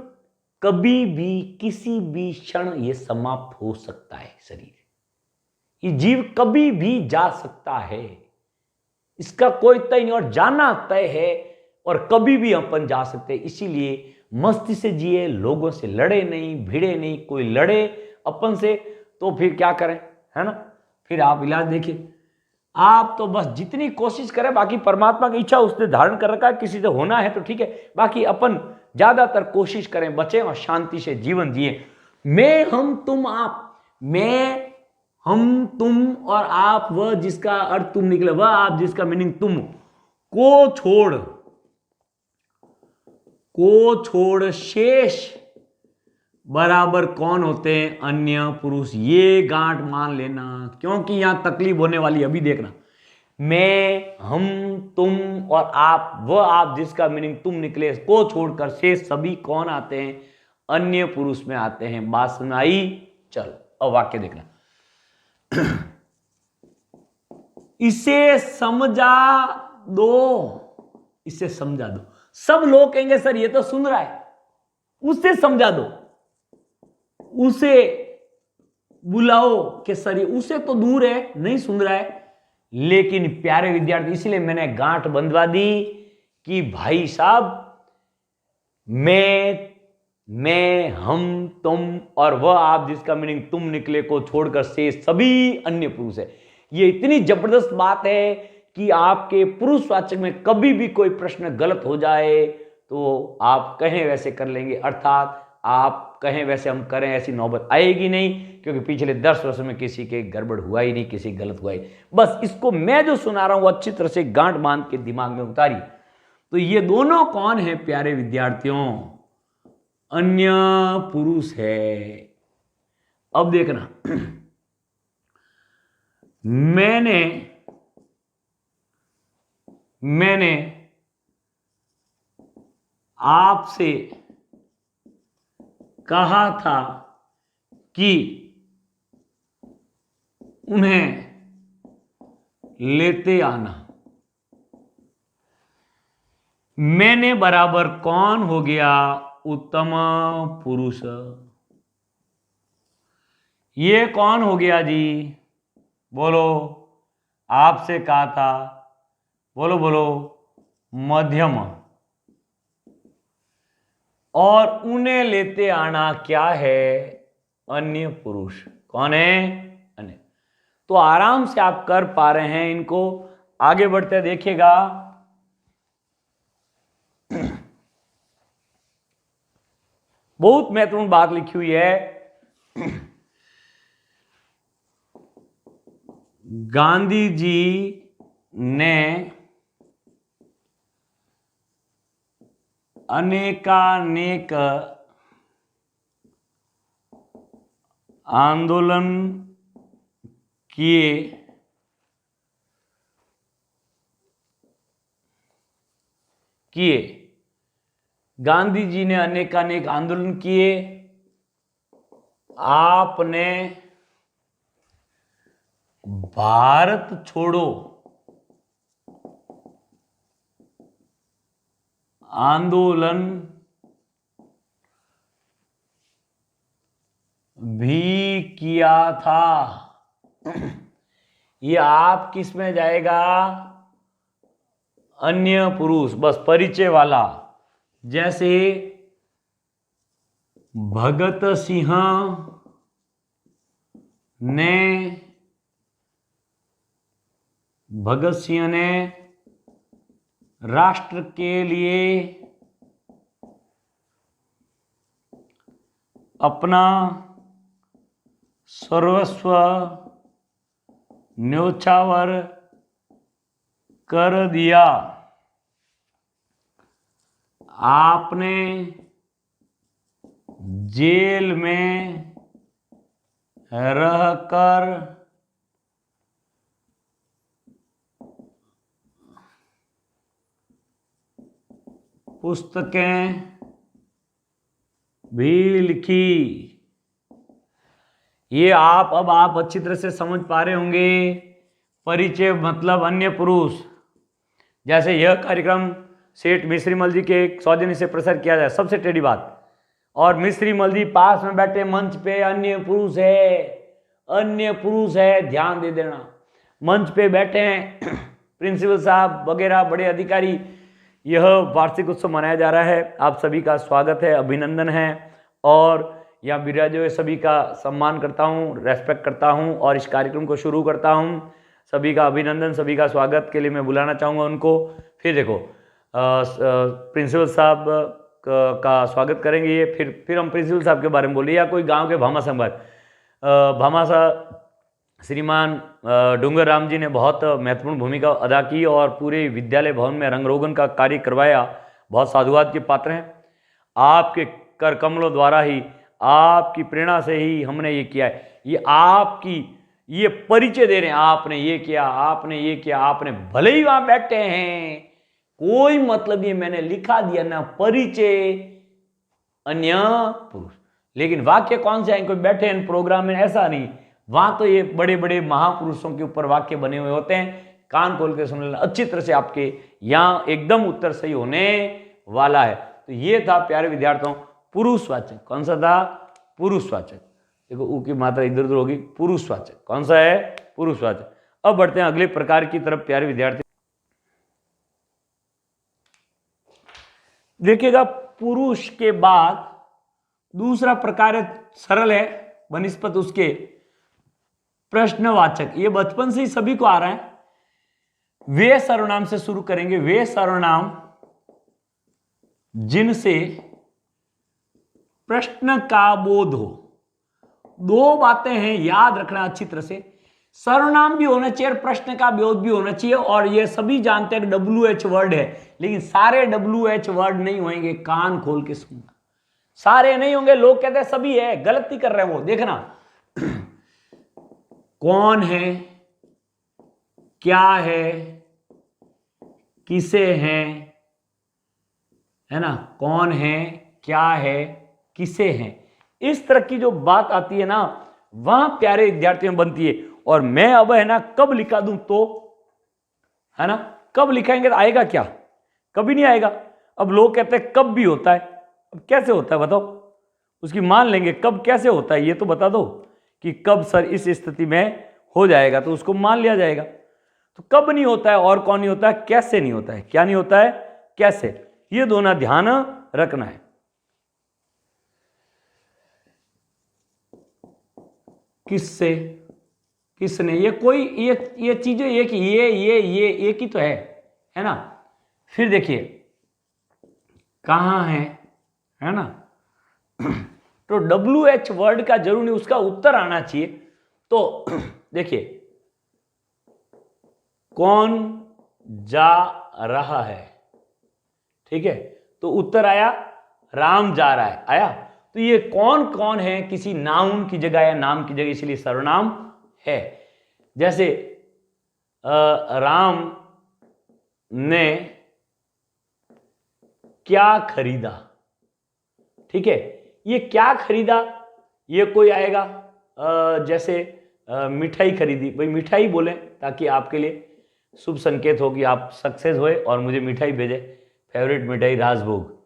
कभी भी, किसी भी क्षण ये समाप्त हो सकता है। शरीर, ये जीव कभी भी जा सकता है, इसका कोई तय नहीं, और जाना तय है, और कभी भी अपन जा सकते हैं। इसीलिए मस्ती से जिए, लोगों से लड़े नहीं, भिड़े नहीं। कोई लड़े अपन से तो फिर क्या करें, है ना? फिर आप इलाज देखिए। आप तो बस जितनी कोशिश करें, बाकी परमात्मा की इच्छा उसने धारण कर रखा है, किसी से होना है तो ठीक है, बाकी अपन ज्यादातर कोशिश करें बचें और शांति से जीवन जिए। मैं, हम, तुम, आप। मैं, हम, तुम और आप, वह जिसका अर्थ तुम निकले, वह आप जिसका मीनिंग तुम, को छोड़ शेष बराबर कौन होते हैं? अन्य पुरुष। ये गांठ मान लेना, क्योंकि यहां तकलीफ होने वाली। अभी देखना, मैं, हम, तुम और आप, वह आप जिसका मीनिंग तुम निकले, को छोड़कर शेष सभी कौन आते हैं? अन्य पुरुष में आते हैं। बात समझ आई? चलो अब वाक्य देखना। इसे समझा दो, इसे समझा दो। सब लोग कहेंगे सर ये तो सुन रहा है, उसे समझा दो, उसे बुलाओ कि सर उसे तो दूर है, नहीं सुन रहा है। लेकिन प्यारे विद्यार्थी, इसलिए मैंने गांठ बंधवा दी कि भाई साहब, मैं, हम, तुम और वह आप जिसका मीनिंग तुम निकले को छोड़कर से सभी अन्य पुरुष है। ये इतनी जबरदस्त बात है कि आपके पुरुषवाचक में कभी भी कोई प्रश्न गलत हो जाए तो आप कहें वैसे कर लेंगे, अर्थात आप कहें वैसे हम करें, ऐसी नौबत आएगी नहीं, क्योंकि पिछले 10 वर्षों में किसी के गड़बड़ हुआ ही नहीं, किसी गलत हुआ ही। बस इसको मैं जो सुना रहा हूं वो अच्छी तरह से गांठ बांध के दिमाग में उतारी। तो ये दोनों कौन है प्यारे विद्यार्थियों? अन्य पुरुष है। अब देखना, मैंने आपसे कहा था कि उन्हें लेते आना। मैंने बराबर कौन हो गया? उत्तम पुरुष। ये कौन हो गया जी? बोलो। आपसे कहा था, बोलो बोलो। मध्यम। और उन्हें लेते आना क्या है? अन्य पुरुष। कौन है? अन्य। तो आराम से आप कर पा रहे हैं इनको। आगे बढ़ते देखिएगा, बहुत महत्वपूर्ण बात लिखी हुई है। गांधी जी ने अनेकानेक आंदोलन किए, किए। गांधी जी ने अनेकानेक आंदोलन किए। आपने भारत छोड़ो आंदोलन भी किया था। ये आप किस में जाएगा? अन्य पुरुष, बस परिचय वाला। जैसे भगत सिंह ने राष्ट्र के लिए अपना सर्वस्व न्योछावर कर दिया। आपने जेल में रहकर पुस्तकें भी लिखी। ये अब आप अच्छी तरह से समझ पा रहे होंगे। परिचय मतलब अन्य पुरुष। जैसे यह कार्यक्रम सेठ मिश्रीमल जी के सौजन्य से प्रसार किया जाए, सबसे टेढ़ी बात। और मिश्रीमल जी पास में बैठे मंच पे अन्य पुरुष है, अन्य पुरुष है, ध्यान दे देना। मंच पे बैठे हैं प्रिंसिपल साहब वगैरह बड़े अधिकारी। यह वार्षिक उत्सव मनाया जा रहा है। आप सभी का स्वागत है, अभिनंदन है। और यहाँ विराजे हुए सभी का सम्मान करता हूँ, रेस्पेक्ट करता हूँ और इस कार्यक्रम को शुरू करता हूँ। सभी का अभिनंदन, सभी का स्वागत के लिए मैं बुलाना चाहूँगा उनको। फिर देखो प्रिंसिपल साहब का स्वागत करेंगे ये। फिर हम प्रिंसिपल साहब के बारे में बोलिए, या कोई गांव के भामाशाह श्रीमान डूंगर राम जी ने बहुत महत्वपूर्ण भूमिका अदा की और पूरे विद्यालय भवन में रंगरोगन का कार्य करवाया। बहुत साधुवाद के पात्र हैं। आपके कर कमलों द्वारा ही, आपकी प्रेरणा से ही हमने ये किया है। ये आपकी ये परिचय दे रहे हैं, आपने ये किया, आपने ये किया, आपने भले ही वहां बैठे हैं, कोई मतलब ये मैंने लिखा दिया ना परिचय अन्य पुरुष। लेकिन वाक्य कौन से हैं? कोई बैठे हैं प्रोग्राम में, ऐसा नहीं। वहां तो ये बड़े बड़े महापुरुषों के ऊपर वाक्य बने हुए होते हैं। कान खोल के सुन लेना अच्छी तरह से, आपके यहाँ एकदम उत्तर सही होने वाला है। तो ये था प्यारे विद्यार्थियों पुरुषवाचक। कौन सा था? पुरुषवाचक। देखो ऊ की मात्रा इधर उधर होगी। पुरुषवाचक कौन सा है? पुरुषवाचक। अब बढ़ते हैं अगले प्रकार की तरफ प्यारे विद्यार्थी। देखिएगा पुरुष के बाद दूसरा प्रकार है, सरल है बनिस्पत उसके, प्रश्नवाचक। ये बचपन से ही सभी को आ रहा है। वे सर्वनाम से शुरू करेंगे। वे सर्वनाम जिनसे प्रश्न का बोध हो। दो बातें हैं, याद रखना अच्छी तरह से। सर्वनाम भी होना चाहिए और प्रश्न का बोध भी होना चाहिए। और ये सभी जानते हैं कि WH वर्ड है, लेकिन सारे WH वर्ड नहीं होंगे। कान खोल के सुनना, सारे नहीं होंगे। लोग कहते हैं सभी है, गलती कर रहे हैं वो। देखना कौन है, क्या है, किसे है ना? कौन है, क्या है, किसे है, इस तरह की जो बात आती है ना, वहां प्यारे विद्यार्थियों में बनती है। और मैं अब है ना कब लिखा दूं तो, है ना, कब लिखाएंगे तो आएगा क्या? कभी नहीं आएगा। अब लोग कहते हैं कब भी होता है। अब कैसे होता है बताओ? उसकी मान लेंगे कब कैसे होता है, ये तो बता दो कि कब सर इस स्थिति में हो जाएगा, तो उसको मान लिया जाएगा। तो कब नहीं होता है और कौन नहीं होता है, कैसे नहीं होता है, क्या नहीं होता है, कैसे, ये दोनों ध्यान रखना है। किससे, किसने, ये कोई ये चीजें एक ये एक ही तो है ना। फिर देखिए कहां है ना। तो WH वर्ड का जरूर नहीं, उसका उत्तर आना चाहिए। तो देखिए कौन जा रहा है, ठीक है, तो उत्तर आया राम जा रहा है, आया। तो ये कौन कौन है किसी नाउन की जगह या नाम की जगह, इसलिए सर्वनाम है। जैसे राम ने क्या खरीदा, ठीक है। ये क्या खरीदा, ये कोई आएगा जैसे मिठाई खरीदी, भाई मिठाई बोले ताकि आपके लिए शुभ संकेत हो कि आप सक्सेस होए और मुझे मिठाई भेजे। फेवरेट मिठाई राजभोग,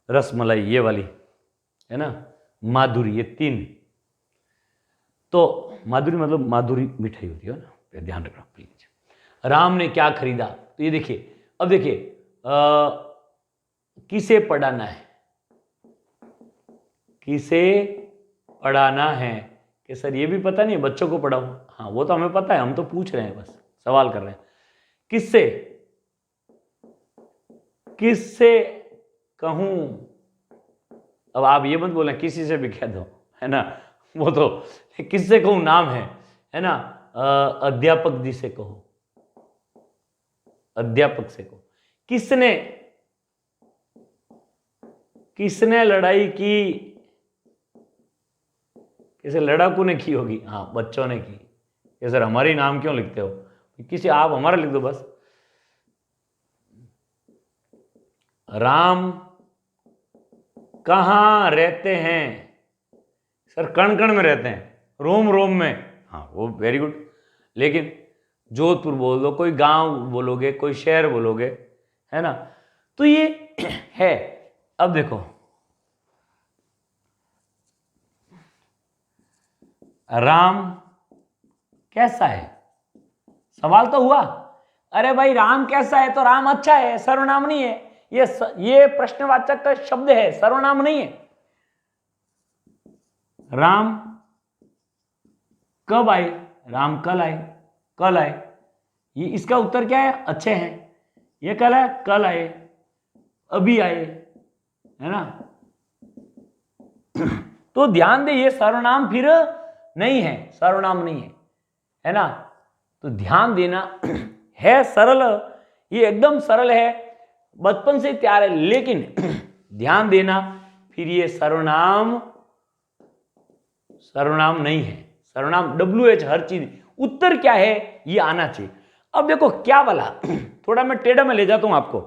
रसमलाई ये वाली है ना, माधुरी, ये 3। तो माधुरी मतलब माधुरी मिठाई होती है ना, ध्यान रखना प्लीज। राम ने क्या खरीदा, तो ये देखिए, अब देखिए किसे पढ़ाना है, किसे पढ़ाना है, कि सर ये भी पता नहीं है, बच्चों को पढ़ाऊं। हाँ वो तो हमें पता है, हम तो पूछ रहे हैं, बस सवाल कर रहे हैं। किससे, किससे कहूं, अब आप ये मत बोलें किसी से भी कह दो, है ना, वो तो किससे कहूं नाम है ना, अध्यापक जी से कहो, अध्यापक से कहो। किसने, किसने लड़ाई की, किसी लड़ाकू ने की होगी, हाँ बच्चों ने की। ये सर हमारी नाम क्यों लिखते हो, किसी आप हमारा लिख दो बस। राम कहाँ रहते हैं, सर कण कण में रहते हैं, रोम रोम में, हाँ वो वेरी गुड। लेकिन जोधपुर बोल दो, कोई गांव बोलोगे, कोई शहर बोलोगे, है ना, तो ये है। अब देखो राम कैसा है, सवाल तो हुआ। अरे भाई राम कैसा है, तो राम अच्छा है, सर्वनाम नहीं है, ये प्रश्नवाचक का शब्द है, सर्वनाम नहीं है। राम कब आए, राम कल आए, कल आए, ये इसका उत्तर क्या है, अच्छे हैं। ये कल है, कल आए, अभी आए, है ना। तो ध्यान दे, ये सर्वनाम फिर नहीं है, सर्वनाम नहीं है ना। तो ध्यान देना, है सरल, ये एकदम सरल है, बचपन से तैयार है, लेकिन ध्यान देना फिर ये सर्वनाम, सर्वनाम नहीं है, सर्वनाम WH हर चीज, उत्तर क्या है ये आना चाहिए। अब देखो क्या वाला, थोड़ा मैं टेढ़े में ले जाता हूं आपको,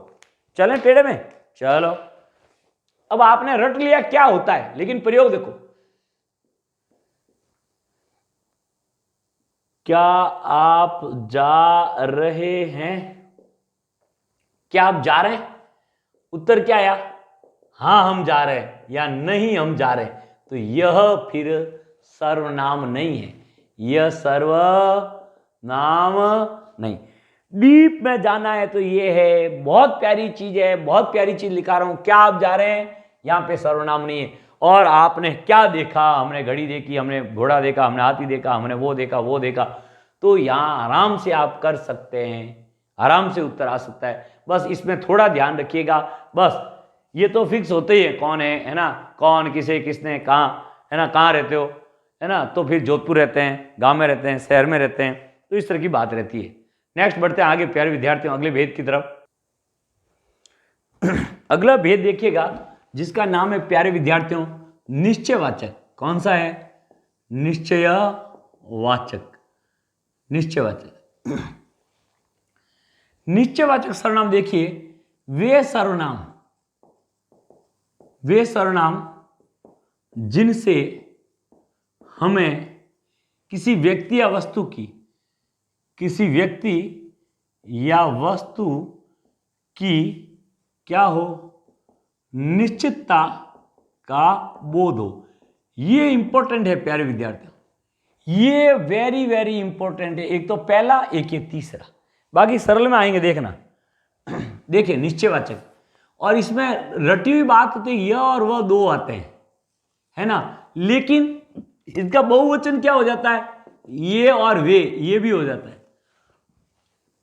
चलें टेढ़े में, चलो। अब आपने रट लिया क्या होता है, लेकिन प्रयोग देखो, क्या आप जा रहे हैं, क्या आप जा रहे हैं, उत्तर क्या आया, हां हम जा रहे हैं या नहीं हम जा रहे हैं। तो यह फिर सर्वनाम नहीं है, यह सर्वनाम नहीं। डीप में जाना है तो ये है, बहुत प्यारी चीज है, बहुत प्यारी चीज लिखा रहा हूं, क्या आप जा रहे हैं, यहां पे सर्वनाम नहीं है। और आपने क्या देखा, हमने घड़ी देखी, हमने घोड़ा देखा, हमने हाथी देखा, हमने वो देखा, वो देखा, तो यहां आराम से आप कर सकते हैं, आराम से उत्तर आ सकता है। बस इसमें थोड़ा ध्यान रखिएगा, बस ये तो फिक्स होते ही है, कौन है ना, कौन, किसे, किसने, कहाँ, है ना, कहाँ रहते हो, है ना, तो फिर जोधपुर रहते हैं, गांव में रहते हैं, शहर में रहते हैं, तो इस तरह की बात रहती है। नेक्स्ट बढ़ते हैं आगे प्यारे विद्यार्थियों, अगले भेद की तरफ। अगला भेद देखिएगा जिसका नाम है प्यारे विद्यार्थियों निश्चयवाचक। कौन सा है, निश्चयवाचक, निश्चयवाचक। निश्चयवाचक सर्वनाम देखिए, वे सर्वनाम जिनसे हमें किसी व्यक्ति या वस्तु की, किसी व्यक्ति या वस्तु की क्या हो, निश्चितता का बोध हो। ये इंपॉर्टेंट है प्यारे विद्यार्थियों, ये वेरी वेरी इंपॉर्टेंट है। एक तो पहला, एक ये तीसरा, बाकी सरल में आएंगे देखना। देखिए निश्चयवाचक, और इसमें रटी हुई बात होती है, यह और वह दो आते हैं, है ना, लेकिन इसका बहुवचन क्या हो जाता है, ये और वे, ये भी हो जाता है,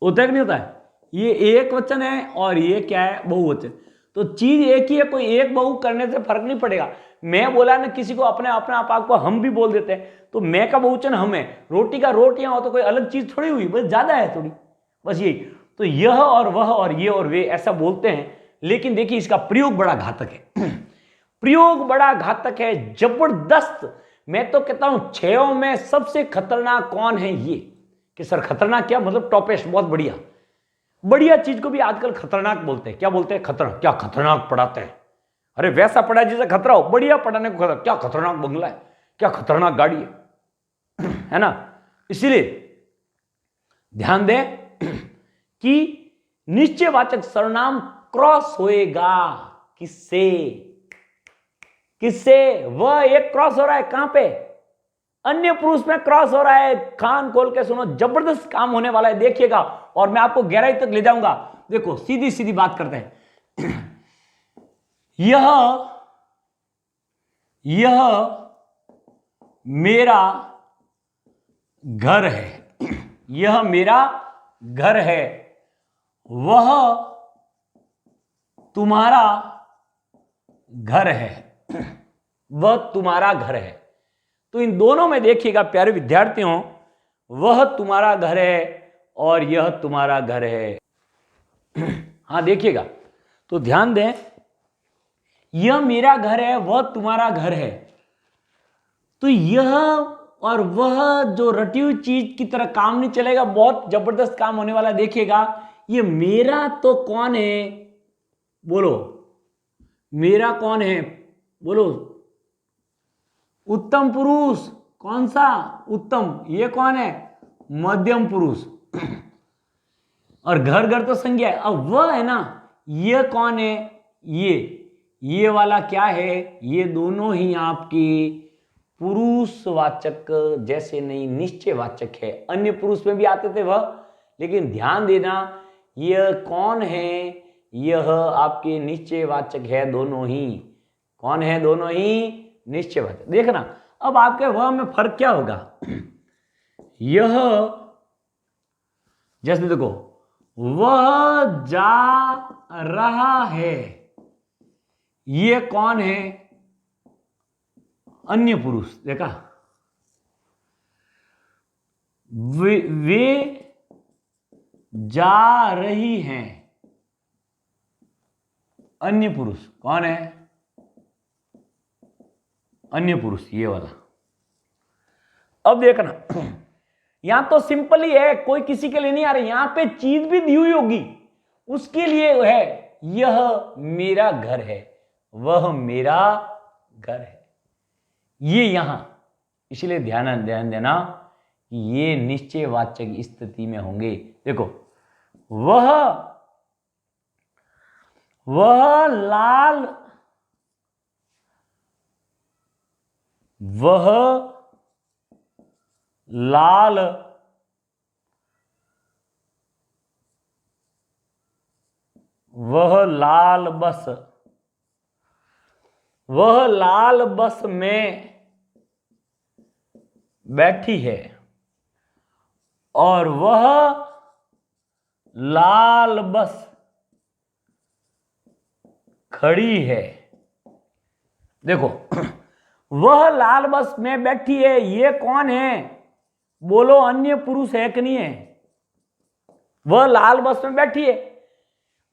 होता है कि नहीं होता है। ये एक वचन है और ये क्या है, बहुवचन। तो चीज एक ही है, कोई एक बहु करने से फर्क नहीं पड़ेगा। मैं बोला ना, किसी को अपने आप को हम भी बोल देते हैं, तो मैं का बहुवचन हम है, रोटी का रोटियां हो तो कोई अलग चीज थोड़ी हुई, बस ज्यादा है थोड़ी, बस यही। तो यह और वह और ये और वे ऐसा बोलते हैं, लेकिन देखिए इसका प्रयोग बड़ा घातक है। प्रयोग बड़ा घातक है, जबरदस्त। मैं तो कहता हूं 6 में सबसे खतरनाक कौन है ये, कि सर खतरनाक क्या मतलब, टॉपेस्ट, बहुत बढ़िया। बढ़िया चीज को भी आजकल खतरनाक बोलते हैं। क्या बोलते हैं? खतरनाक। क्या खतरनाक पढ़ाते हैं? अरे वैसा पढ़ा है जिसे खतरा हो। बढ़िया पढ़ाने को खतरा। क्या खतरनाक बंगला है, क्या खतरनाक गाड़ी है ना। इसीलिए ध्यान दें कि निश्चयवाचक सर्वनाम क्रॉस होएगा। किससे? किससे? वह एक क्रॉस हो रहा है। कहां पे? अन्य पुरुष में क्रॉस हो रहा है। कान खोल के सुनो, जबरदस्त काम होने वाला है, देखिएगा और मैं आपको गहराई तक ले जाऊंगा। देखो सीधी सीधी बात करते हैं। यह मेरा घर है। यह मेरा घर है। वह तुम्हारा घर है। वह तुम्हारा घर है। तो इन दोनों में देखिएगा प्यारे विद्यार्थियों, वह तुम्हारा घर है और यह तुम्हारा घर है। हाँ देखिएगा, तो ध्यान दें, यह मेरा घर है, वह तुम्हारा घर है। तो यह और वह जो रटी हुई चीज की तरह काम नहीं चलेगा, बहुत जबरदस्त काम होने वाला। देखिएगा, ये मेरा तो कौन है? बोलो, मेरा कौन है? बोलो, उत्तम पुरुष। कौन सा उत्तम? ये कौन है? मध्यम पुरुष। और घर घर तो संज्ञा है। अब वह है ना, ये कौन है? ये वाला क्या है? ये दोनों ही आपकी पुरुषवाचक जैसे नहीं, निश्चयवाचक है। अन्य पुरुष में भी आते थे वह, लेकिन ध्यान देना, यह कौन है? यह आपके निश्चयवाचक है। दोनों ही कौन है? दोनों ही निश्चयवाचक। देखना अब आपके वह में फर्क क्या होगा। यह जैसे देखो, वह जा रहा है, ये कौन है? अन्य पुरुष। देखा, वे जा रही हैं, अन्य पुरुष। कौन है? अन्य पुरुष, ये वाला। अब देखना, यहां तो सिंपल ही है, कोई किसी के लिए नहीं आ रही। यहां पे चीज भी दी हुई होगी, उसके लिए है। यह मेरा घर है, वह मेरा घर है, ये यहां। इसलिए ध्यान देना कि ये निश्चयवाचक स्थिति में होंगे। देखो, वह लाल, वह लाल बस, वह लाल बस में बैठी है और वह लाल बस खड़ी है। देखो, वह लाल बस में बैठी है, ये कौन है? बोलो, अन्य पुरुष है कि नहीं है? वह लाल बस में बैठी है।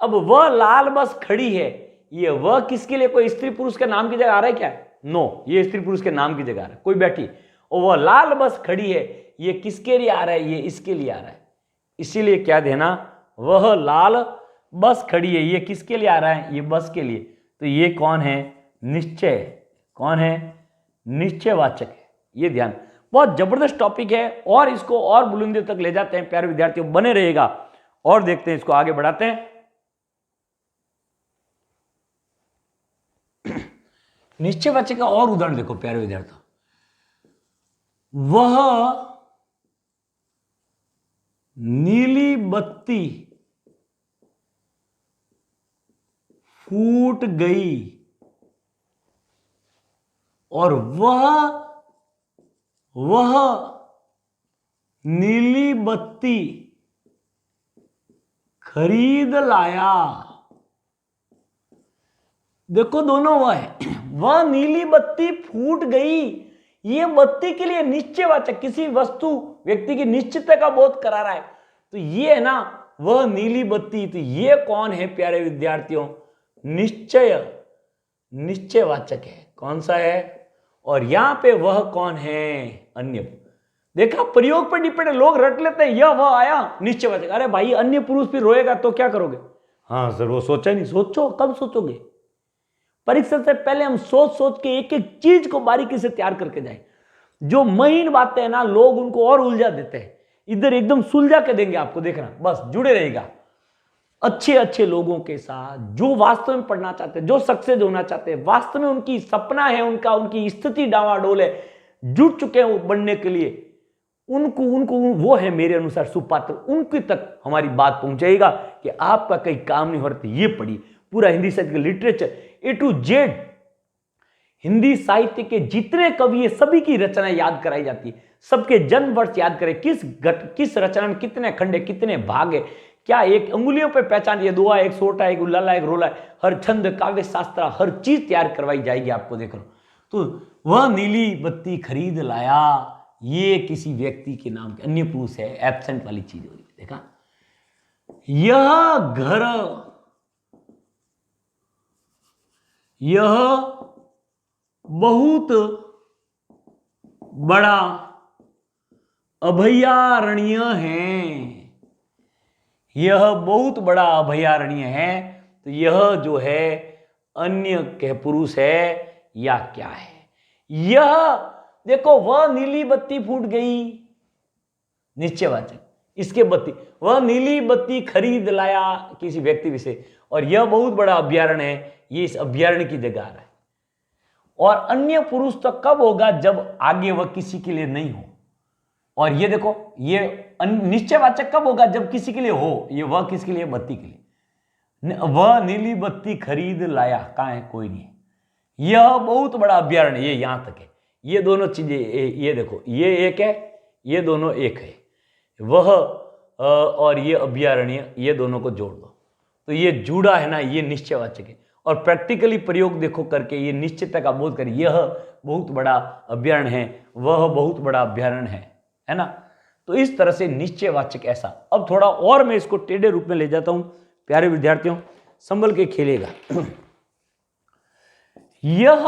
अब वह लाल बस खड़ी है, ये वह किसके लिए? कोई स्त्री पुरुष के नाम की जगह आ रहा है क्या? नो, ये स्त्री पुरुष के नाम की जगह आ रहा है। कोई बैठी और वह लाल बस खड़ी है, ये किसके लिए आ रहा है? ये इसके लिए आ रहा है। इसीलिए क्या देना, वह लाल बस खड़ी है, ये किसके लिए आ रहा है? ये बस के लिए। तो ये कौन है? निश्चय। कौन है? निश्चयवाचक है। ये ध्यान, बहुत जबरदस्त टॉपिक है और इसको और बुलंदी तक ले जाते हैं। प्यारे विद्यार्थियों, बने रहेगा और देखते हैं, इसको आगे बढ़ाते हैं। निश्चयवाचक का और उदाहरण देखो प्यारे विद्यार्थियों, वह नीली बत्ती फूट गई और वह नीली बत्ती खरीद लाया। देखो, दोनों वह है। वह नीली बत्ती फूट गई, ये बत्ती के लिए निश्चयवाचक, किसी वस्तु व्यक्ति की निश्चितता का बोध करा रहा है। तो ये है ना, वह नीली बत्ती। तो ये कौन है प्यारे विद्यार्थियों? निश्चयवाचक है। कौन सा है? और यहां पे वह कौन है? अन्य। देखा, प्रयोग पर डिपेंड है। लोग रट लेते हैं यह वह आया निश्चयवाचक, अरे भाई अन्य पुरुष फिर रोएगा तो क्या करोगे? हाँ सर वो सोचा नहीं। सोचो, कब सोचोगे? परीक्षा से पहले हम सोच सोच के एक एक चीज को बारीकी से तैयार करके जाए। जो महीन बातें हैं ना, लोग उनको और उलझा देते हैं, इधर एकदम सुलझा के देंगे आपको, देखना, बस जुड़े रहेगा अच्छे अच्छे लोगों के साथ जो वास्तव में पढ़ना चाहते हैं, जो सक्सेस होना चाहते हैं, वास्तव में उनकी सपना है, उनकी स्थिति डावाडोल है, जुट चुके हैं वो बनने के लिए, उनको उनको वो है मेरे अनुसार सुपात्र, उनके तक हमारी बात पहुंचाएगा कि आपका कहीं काम नहीं हो रहा। ये पढ़िए पूरा हिंदी साहित्य का literature A to Z, Hindi साहित्य के जितने कवि है सभी की रचना याद कराई जाती है, सबके जन्म वर्ष याद करें, किस रचना में कितने खंड है, कितने भाग है, क्या एक अंगुलियों पे पहचान, ये दुआ, एक सोटा, एक उल्लाला, एक रोला, हर छंद, काव्य शास्त्र, हर चीज तैयार करवाई जाएगी आपको। देख लो, तो वह नीली बत्ती खरीद लाया, ये किसी व्यक्ति के नाम के अन्य पुरुष है, एब्सेंट वाली चीज हो रही है। देखा, यह घर, यह बहुत बड़ा अभयारण्य है, यह बहुत बड़ा अभयारण्य है, तो यह जो है अन्य के पुरुष है या क्या है? यह देखो, वह नीली बत्ती फूट गई, निश्चयवाचक, इसके बत्ती, वह नीली बत्ती खरीद लाया किसी व्यक्ति विशेष, और यह बहुत बड़ा अभयारण्य है, ये इस अभयारण्य की जगह आ रहा है। और अन्य पुरुष तो कब होगा? जब आगे वह किसी के लिए नहीं हो। और ये देखो, ये निश्चयवाचक कब होगा? जब किसी के लिए हो। ये वह किसके लिए? बत्ती के लिए। वह नीली बत्ती खरीद लाया, कहां है? कोई नहीं। यह बहुत बड़ा अभयारण्य, ये यहां तक है। ये दोनों चीजें, ये देखो, ये एक है, ये दोनों एक है, वह और ये अभयारण्य, ये दोनों को जोड़ दो तो ये जुड़ा है ना, ये निश्चयवाचक है। और प्रैक्टिकली प्रयोग देखो करके ये निश्चितता का बोध करें, यह बहुत बड़ा अभयारण्य है, वह बहुत बड़ा अभयारण्य है ना। तो इस तरह से निश्चयवाचक ऐसा। अब थोड़ा और मैं इसको टेढ़े रूप में ले जाता हूं, प्यारे विद्यार्थियों, संभल के खेलेगा। यह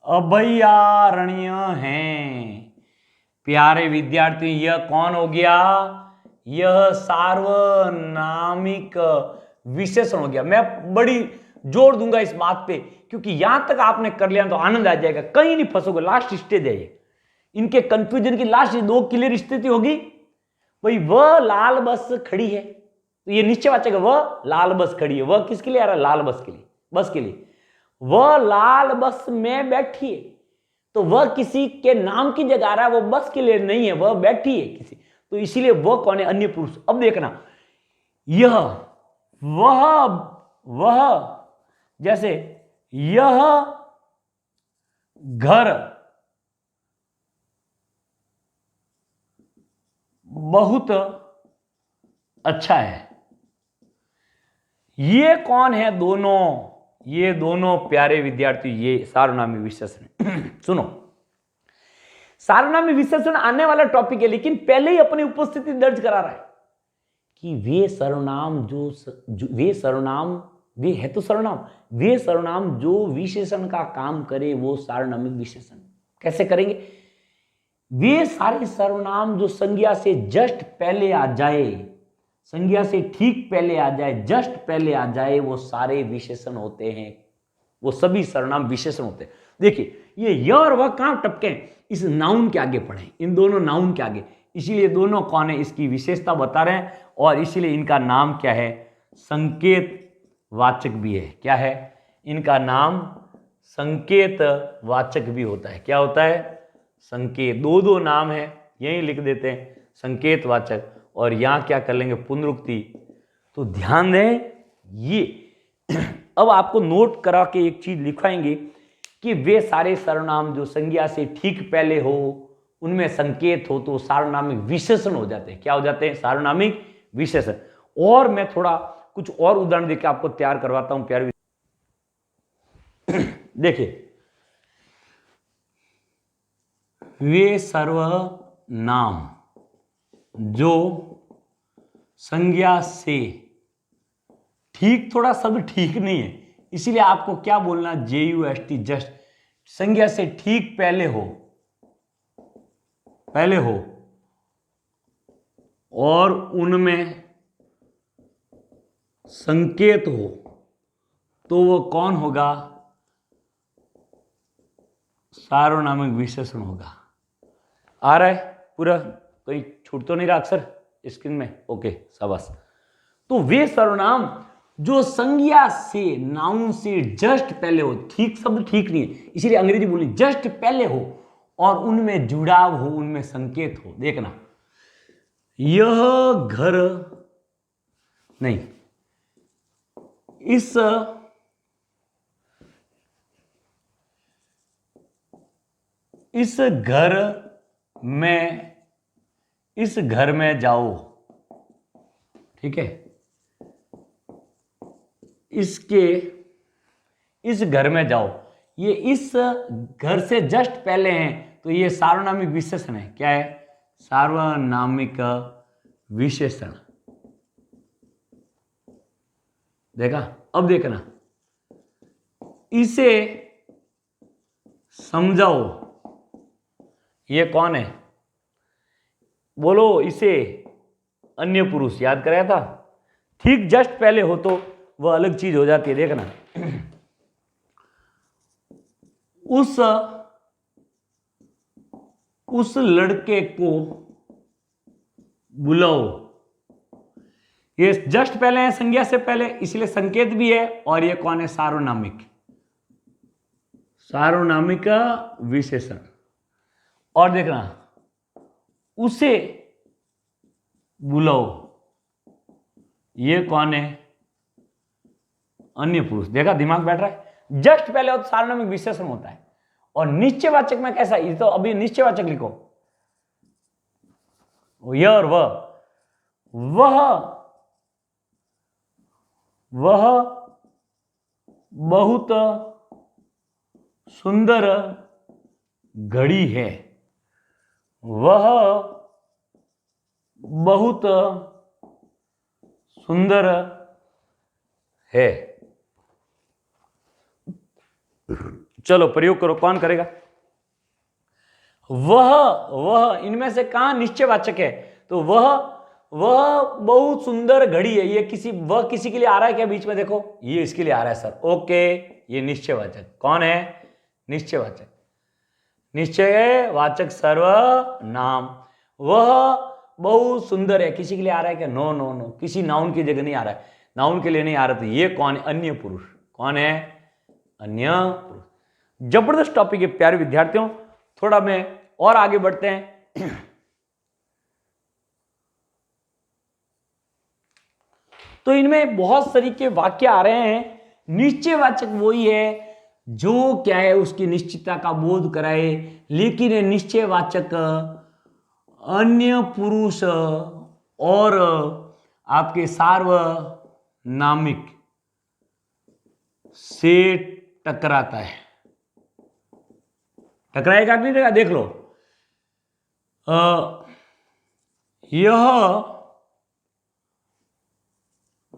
अभयारण्य है। प्यारे विद्यार्थी, यह कौन हो गया? यह सार्वनामिक विशेषण हो गया। मैं बड़ी जोर दूंगा इस बात पे, क्योंकि यहां तक आपने कर लिया तो आनंद आ जाएगा, कहीं नहीं फंसोगे। लास्ट स्टेज है ये, इनके कंफ्यूजन की लास्ट दो क्लियर स्थिति होगी। भाई वह लाल बस खड़ी है, तो ये निश्चयवाचक है, वह लाल बस खड़ी है। वह किसके लिए आ रहा है? लाल बस के लिए, बस के लिए। वह लाल बस में बैठी है, तो वह किसी के नाम की जगह आ रहा है, वो बस के लिए नहीं है, वह बैठी है किसी, तो इसीलिए वह कौन है? अन्य पुरुष। अब देखना, यह, वह, जैसे यह घर बहुत अच्छा है, ये कौन है? दोनों, ये दोनों प्यारे विद्यार्थी, ये सार्वनामिक विशेषण। सुनो, सार्वनामिक विशेषण आने वाला टॉपिक है, लेकिन पहले ही अपनी उपस्थिति दर्ज करा रहा है कि वे सर्वनाम वे है तो सर्वनाम, वे सर्वनाम जो विशेषण का काम करे वो सार्वनामिक विशेषण। कैसे करेंगे? वे सारे सर्वनाम जो संज्ञा से जस्ट पहले आ जाए, संज्ञा से ठीक पहले आ जाए, जस्ट पहले आ जाए, वो सारे विशेषण होते हैं, वो सभी सर्वनाम विशेषण होते हैं। देखिए, ये और वह कहां टपके? इस नाउन के आगे पढ़े, इन दोनों नाउन के आगे, इसीलिए दोनों कौन है इसकी विशेषता बता रहे हैं, और इसीलिए इनका नाम क्या है? संकेत वाचक भी है। क्या है? इनका नाम संकेत वाचक भी होता है। क्या होता है? संकेत। दो नाम है, यही लिख देते हैं, संकेत वाचक, और यहां क्या कर लेंगे? पुनरुक्ति। तो ध्यान दें, ये अब आपको नोट करा के एक चीज लिखवाएंगे कि वे सारे सर्वनाम जो संज्ञा से ठीक पहले हो, उनमें संकेत हो, तो सार्वनामिक विशेषण हो जाते हैं। क्या हो जाते हैं? सार्वनामिक विशेषण। और मैं थोड़ा कुछ और उदाहरण देकर आपको तैयार करवाता हूं प्यारे। देखिए, वे सर्वनाम जो संज्ञा से ठीक, थोड़ा शब्द ठीक नहीं है, इसीलिए आपको क्या बोलना, JUST, जस्ट। संज्ञा से ठीक पहले हो, और उनमें संकेत हो, तो वो कौन होगा? सार्वनामिक विशेषण होगा। आ रहा है पूरा? कोई छूट तो नहीं रहा अक्षर स्क्रीन में? ओके, शाबाश। तो वे सर्वनाम जो संज्ञा से, नाउन से जस्ट पहले हो, ठीक शब्द ठीक नहीं है इसीलिए अंग्रेजी बोली, जस्ट पहले हो और उनमें जुड़ाव हो, उनमें संकेत हो। देखना, यह घर नहीं, इस घर में जाओ, ठीक है। इस घर में जाओ, ये इस घर से जस्ट पहले हैं, तो ये सार्वनामिक विशेषण है। क्या है? सार्वनामिक विशेषण। देखा? अब देखना, इसे समझाओ, ये कौन है? बोलो, इसे अन्य पुरुष। याद कराया था? ठीक जस्ट पहले हो तो वह अलग चीज हो जाती है। देखना, उस लड़के को बुलाओ। ये जस्ट पहले है, संज्ञा से पहले, इसलिए संकेत भी है। और ये कौन है? सार्वनामिक विशेषण। और देखना, उसे बुलाओ, ये कौन है? अन्य पुरुष। देखा? दिमाग बैठ रहा है। जस्ट पहले हो तो सार्वनामिक विशेषण होता है। और निश्चयवाचक में कैसा? ये तो अभी निश्चयवाचक लिखो, यह और वह बहुत सुंदर घड़ी है। वह बहुत सुंदर है। चलो प्रयोग करो, कौन करेगा? वह इनमें से कहां निश्चयवाचक है? तो वह बहुत सुंदर घड़ी है। ये किसी के लिए आ रहा है क्या बीच में? देखो, ये इसके लिए आ रहा है सर। ओके, ये निश्चयवाचक कौन है? निश्चयवाचक सर्वनाम। वह बहुत सुंदर है, किसी के लिए आ रहा है क्या? नो, किसी नाउन की जगह नहीं आ रहा है, नाउन के लिए नहीं आ रहा। तो ये कौन है? अन्य पुरुष। कौन है? अन्य पुरुष। जबरदस्त टॉपिक है प्यारे विद्यार्थियों। थोड़ा में और आगे बढ़ते हैं। तो इनमें बहुत तरीके वाक्य आ रहे हैं। निश्चयवाचक वही है जो क्या है, उसकी निश्चितता का बोध कराए, लेकिन ये निश्चयवाचक अन्य पुरुष और आपके सार्वनामिक से टकराता है। टकराएगा कि नहीं टकराएगा? देख लो, यह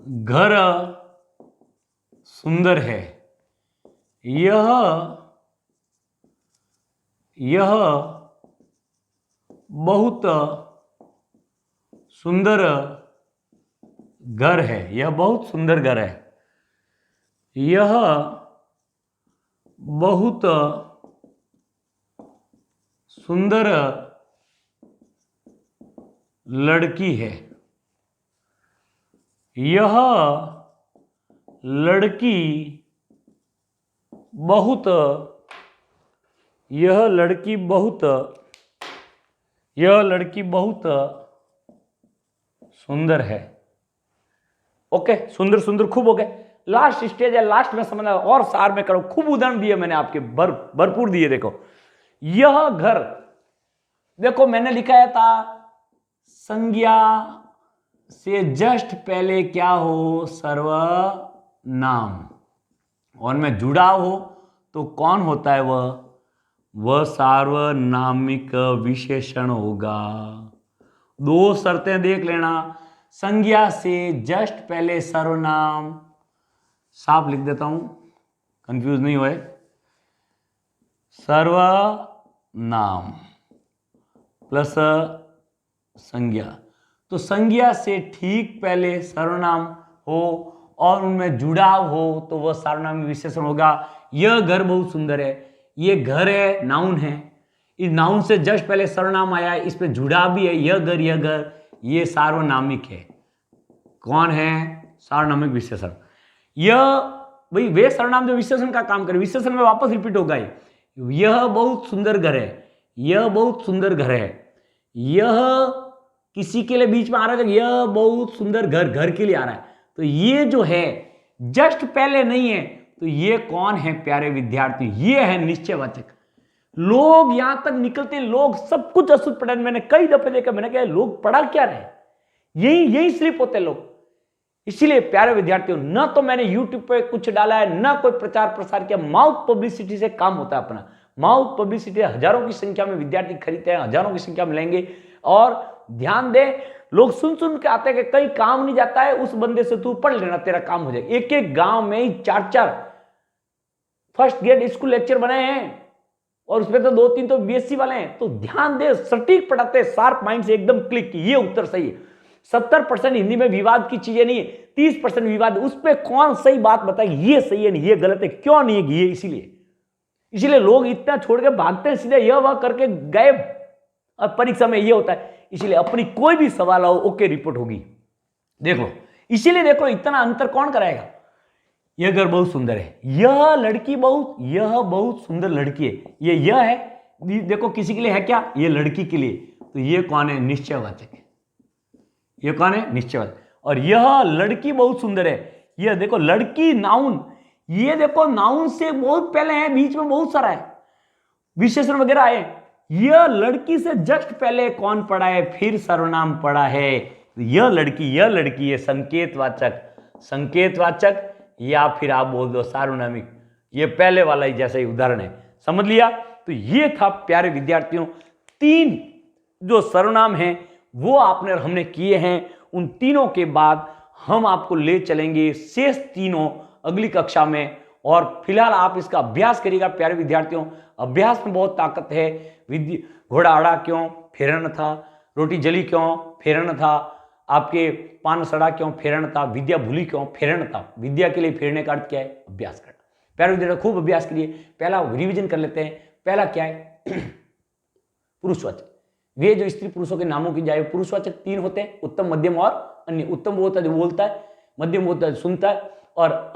घर सुंदर है। यह बहुत सुंदर घर है। यह बहुत सुंदर घर है। यह बहुत सुंदर लड़की है। यह लड़की बहुत सुंदर है। ओके, सुंदर खूब हो गए। लास्ट स्टेज है, लास्ट में समझना और सार में करो। खूब उदाहरण दिए मैंने आपके, भरपूर दिए। देखो, यह घर, देखो मैंने लिखाया था संज्ञा से जस्ट पहले क्या हो? सर्वनाम। और में जुड़ाव हो तो कौन होता है? वह सार्वनामिक विशेषण होगा। दो शर्तें देख लेना। संज्ञा से जस्ट पहले सर्वनाम, साफ लिख देता हूं, कंफ्यूज नहीं हुए, सर्वनाम प्लस संज्ञा। तो संज्ञा से ठीक पहले सर्वनाम हो और उनमें जुड़ाव हो तो वह सर्वनाम विशेषण होगा। यह घर बहुत सुंदर है, ये घर है, नाउन है, इस नाउन से जस्ट पहले सर्वनाम आया है, इस पे जुड़ाव भी है, यह घर, ये सार्वनामिक है। कौन है? सार्वनामिक विशेषण। यह भाई वे सर्वनाम जो विशेषण का काम करे, विशेषण में वापस रिपीट होगा। यह बहुत सुंदर घर है, यह बहुत सुंदर घर है, यह किसी के लिए बीच में आ रहा है, यह बहुत सुंदर घर के लिए आ रहा है। तो ये जो है जस्ट पहले नहीं है, तो ये कौन है प्यारे विद्यार्थी? ये है निश्चयवाचक। लोग यहां तक निकलते हैं, लोग सब कुछ अशुद्ध पढ़ा। मैंने कई दफे देखा, मैंने कहा लोग पढ़ा क्या रहे, यही स्लिप होते लोग। इसीलिए प्यारे विद्यार्थियों, न तो मैंने YouTube पे कुछ डाला है, न कोई प्रचार प्रसार किया। माउथ पब्लिसिटी से काम होता है अपना। माउथ पब्लिसिटी हजारों की संख्या में विद्यार्थी खरीदते हैं, हजारों की संख्या में लेंगे। और ध्यान दे, लोग सुन के आते हैं कि कहीं काम नहीं जाता है, उस बंदे से तू पढ़ लेना, तेरा काम हो जाएगा। एक एक गांव में ही 4-4 फर्स्ट ग्रेड स्कूल लेक्चर बनाए हैं, और उसमें तो 2-3 तो BSc वाले हैं। तो ध्यान दे, सटीक पढ़ाते हैं, शार्प माइंड से एकदम क्लिक, ये उत्तर सही है। 70% हिंदी में विवाद की चीजें नहीं है, 30% विवाद। उस पर कौन सही बात बताएगी, ये सही है, नहीं ये गलत है, क्यों नहीं है ये। इसीलिए लोग इतना छोड़ के भागते हैं, सीधे यह वह करके गए। और परीक्षा में ये होता है, इसीलिए अपनी कोई भी सवाल आओ, ओके रिपोर्ट होगी। देखो, इसीलिए देखो इतना अंतर कौन कराएगा। यह घर बहुत सुंदर है, यह बहुत सुंदर लड़की है, यह है, देखो किसी के लिए है क्या, ये लड़की के लिए। तो ये कौन है? निश्चयवाचक है। ये कौन है? निश्चयवाचक। और यह लड़की बहुत सुंदर है, यह देखो लड़की नाउन, ये देखो नाउन से बहुत पहले है, बीच में बहुत सारा है, विशेषण वगैरह आए। यह लड़की से जस्ट पहले कौन पड़ा है? फिर सर्वनाम पड़ा है। यह लड़की है संकेतवाचक, या फिर आप बोल दो सार्वनामिक। ये पहले वाला ही जैसा ही उदाहरण है, समझ लिया। तो ये था प्यारे विद्यार्थियों 3 जो सर्वनाम हैं वो आपने और हमने किए हैं। उन तीनों के बाद हम आपको ले चलेंगे शेष तीनों अगली कक्षा में। और फिलहाल आप इसका अभ्यास करिएगा प्यारे विद्यार्थियों। अभ्यास में बहुत ताकत है। घोड़ा अड़ा क्यों, फेरन था। रोटी जली क्यों, फेरन था। आपके पान सड़ा क्यों, फेरन था। विद्या भूली क्यों, फेरन था। विद्या के लिए फेरने का अर्थ क्या है? अभ्यास करना। प्यारे विद्यार्थियों खूब अभ्यास करिए। पहला रिवीजन कर लेते हैं। पहला क्या है? पुरुषवाचक। वे जो स्त्री पुरुषों के नामों की जाए, पुरुषवाचक 3 होते हैं, उत्तम, मध्यम और अन्य। उत्तम वो होता है जो बोलता है, मध्यम वो होता है जो सुनता है, और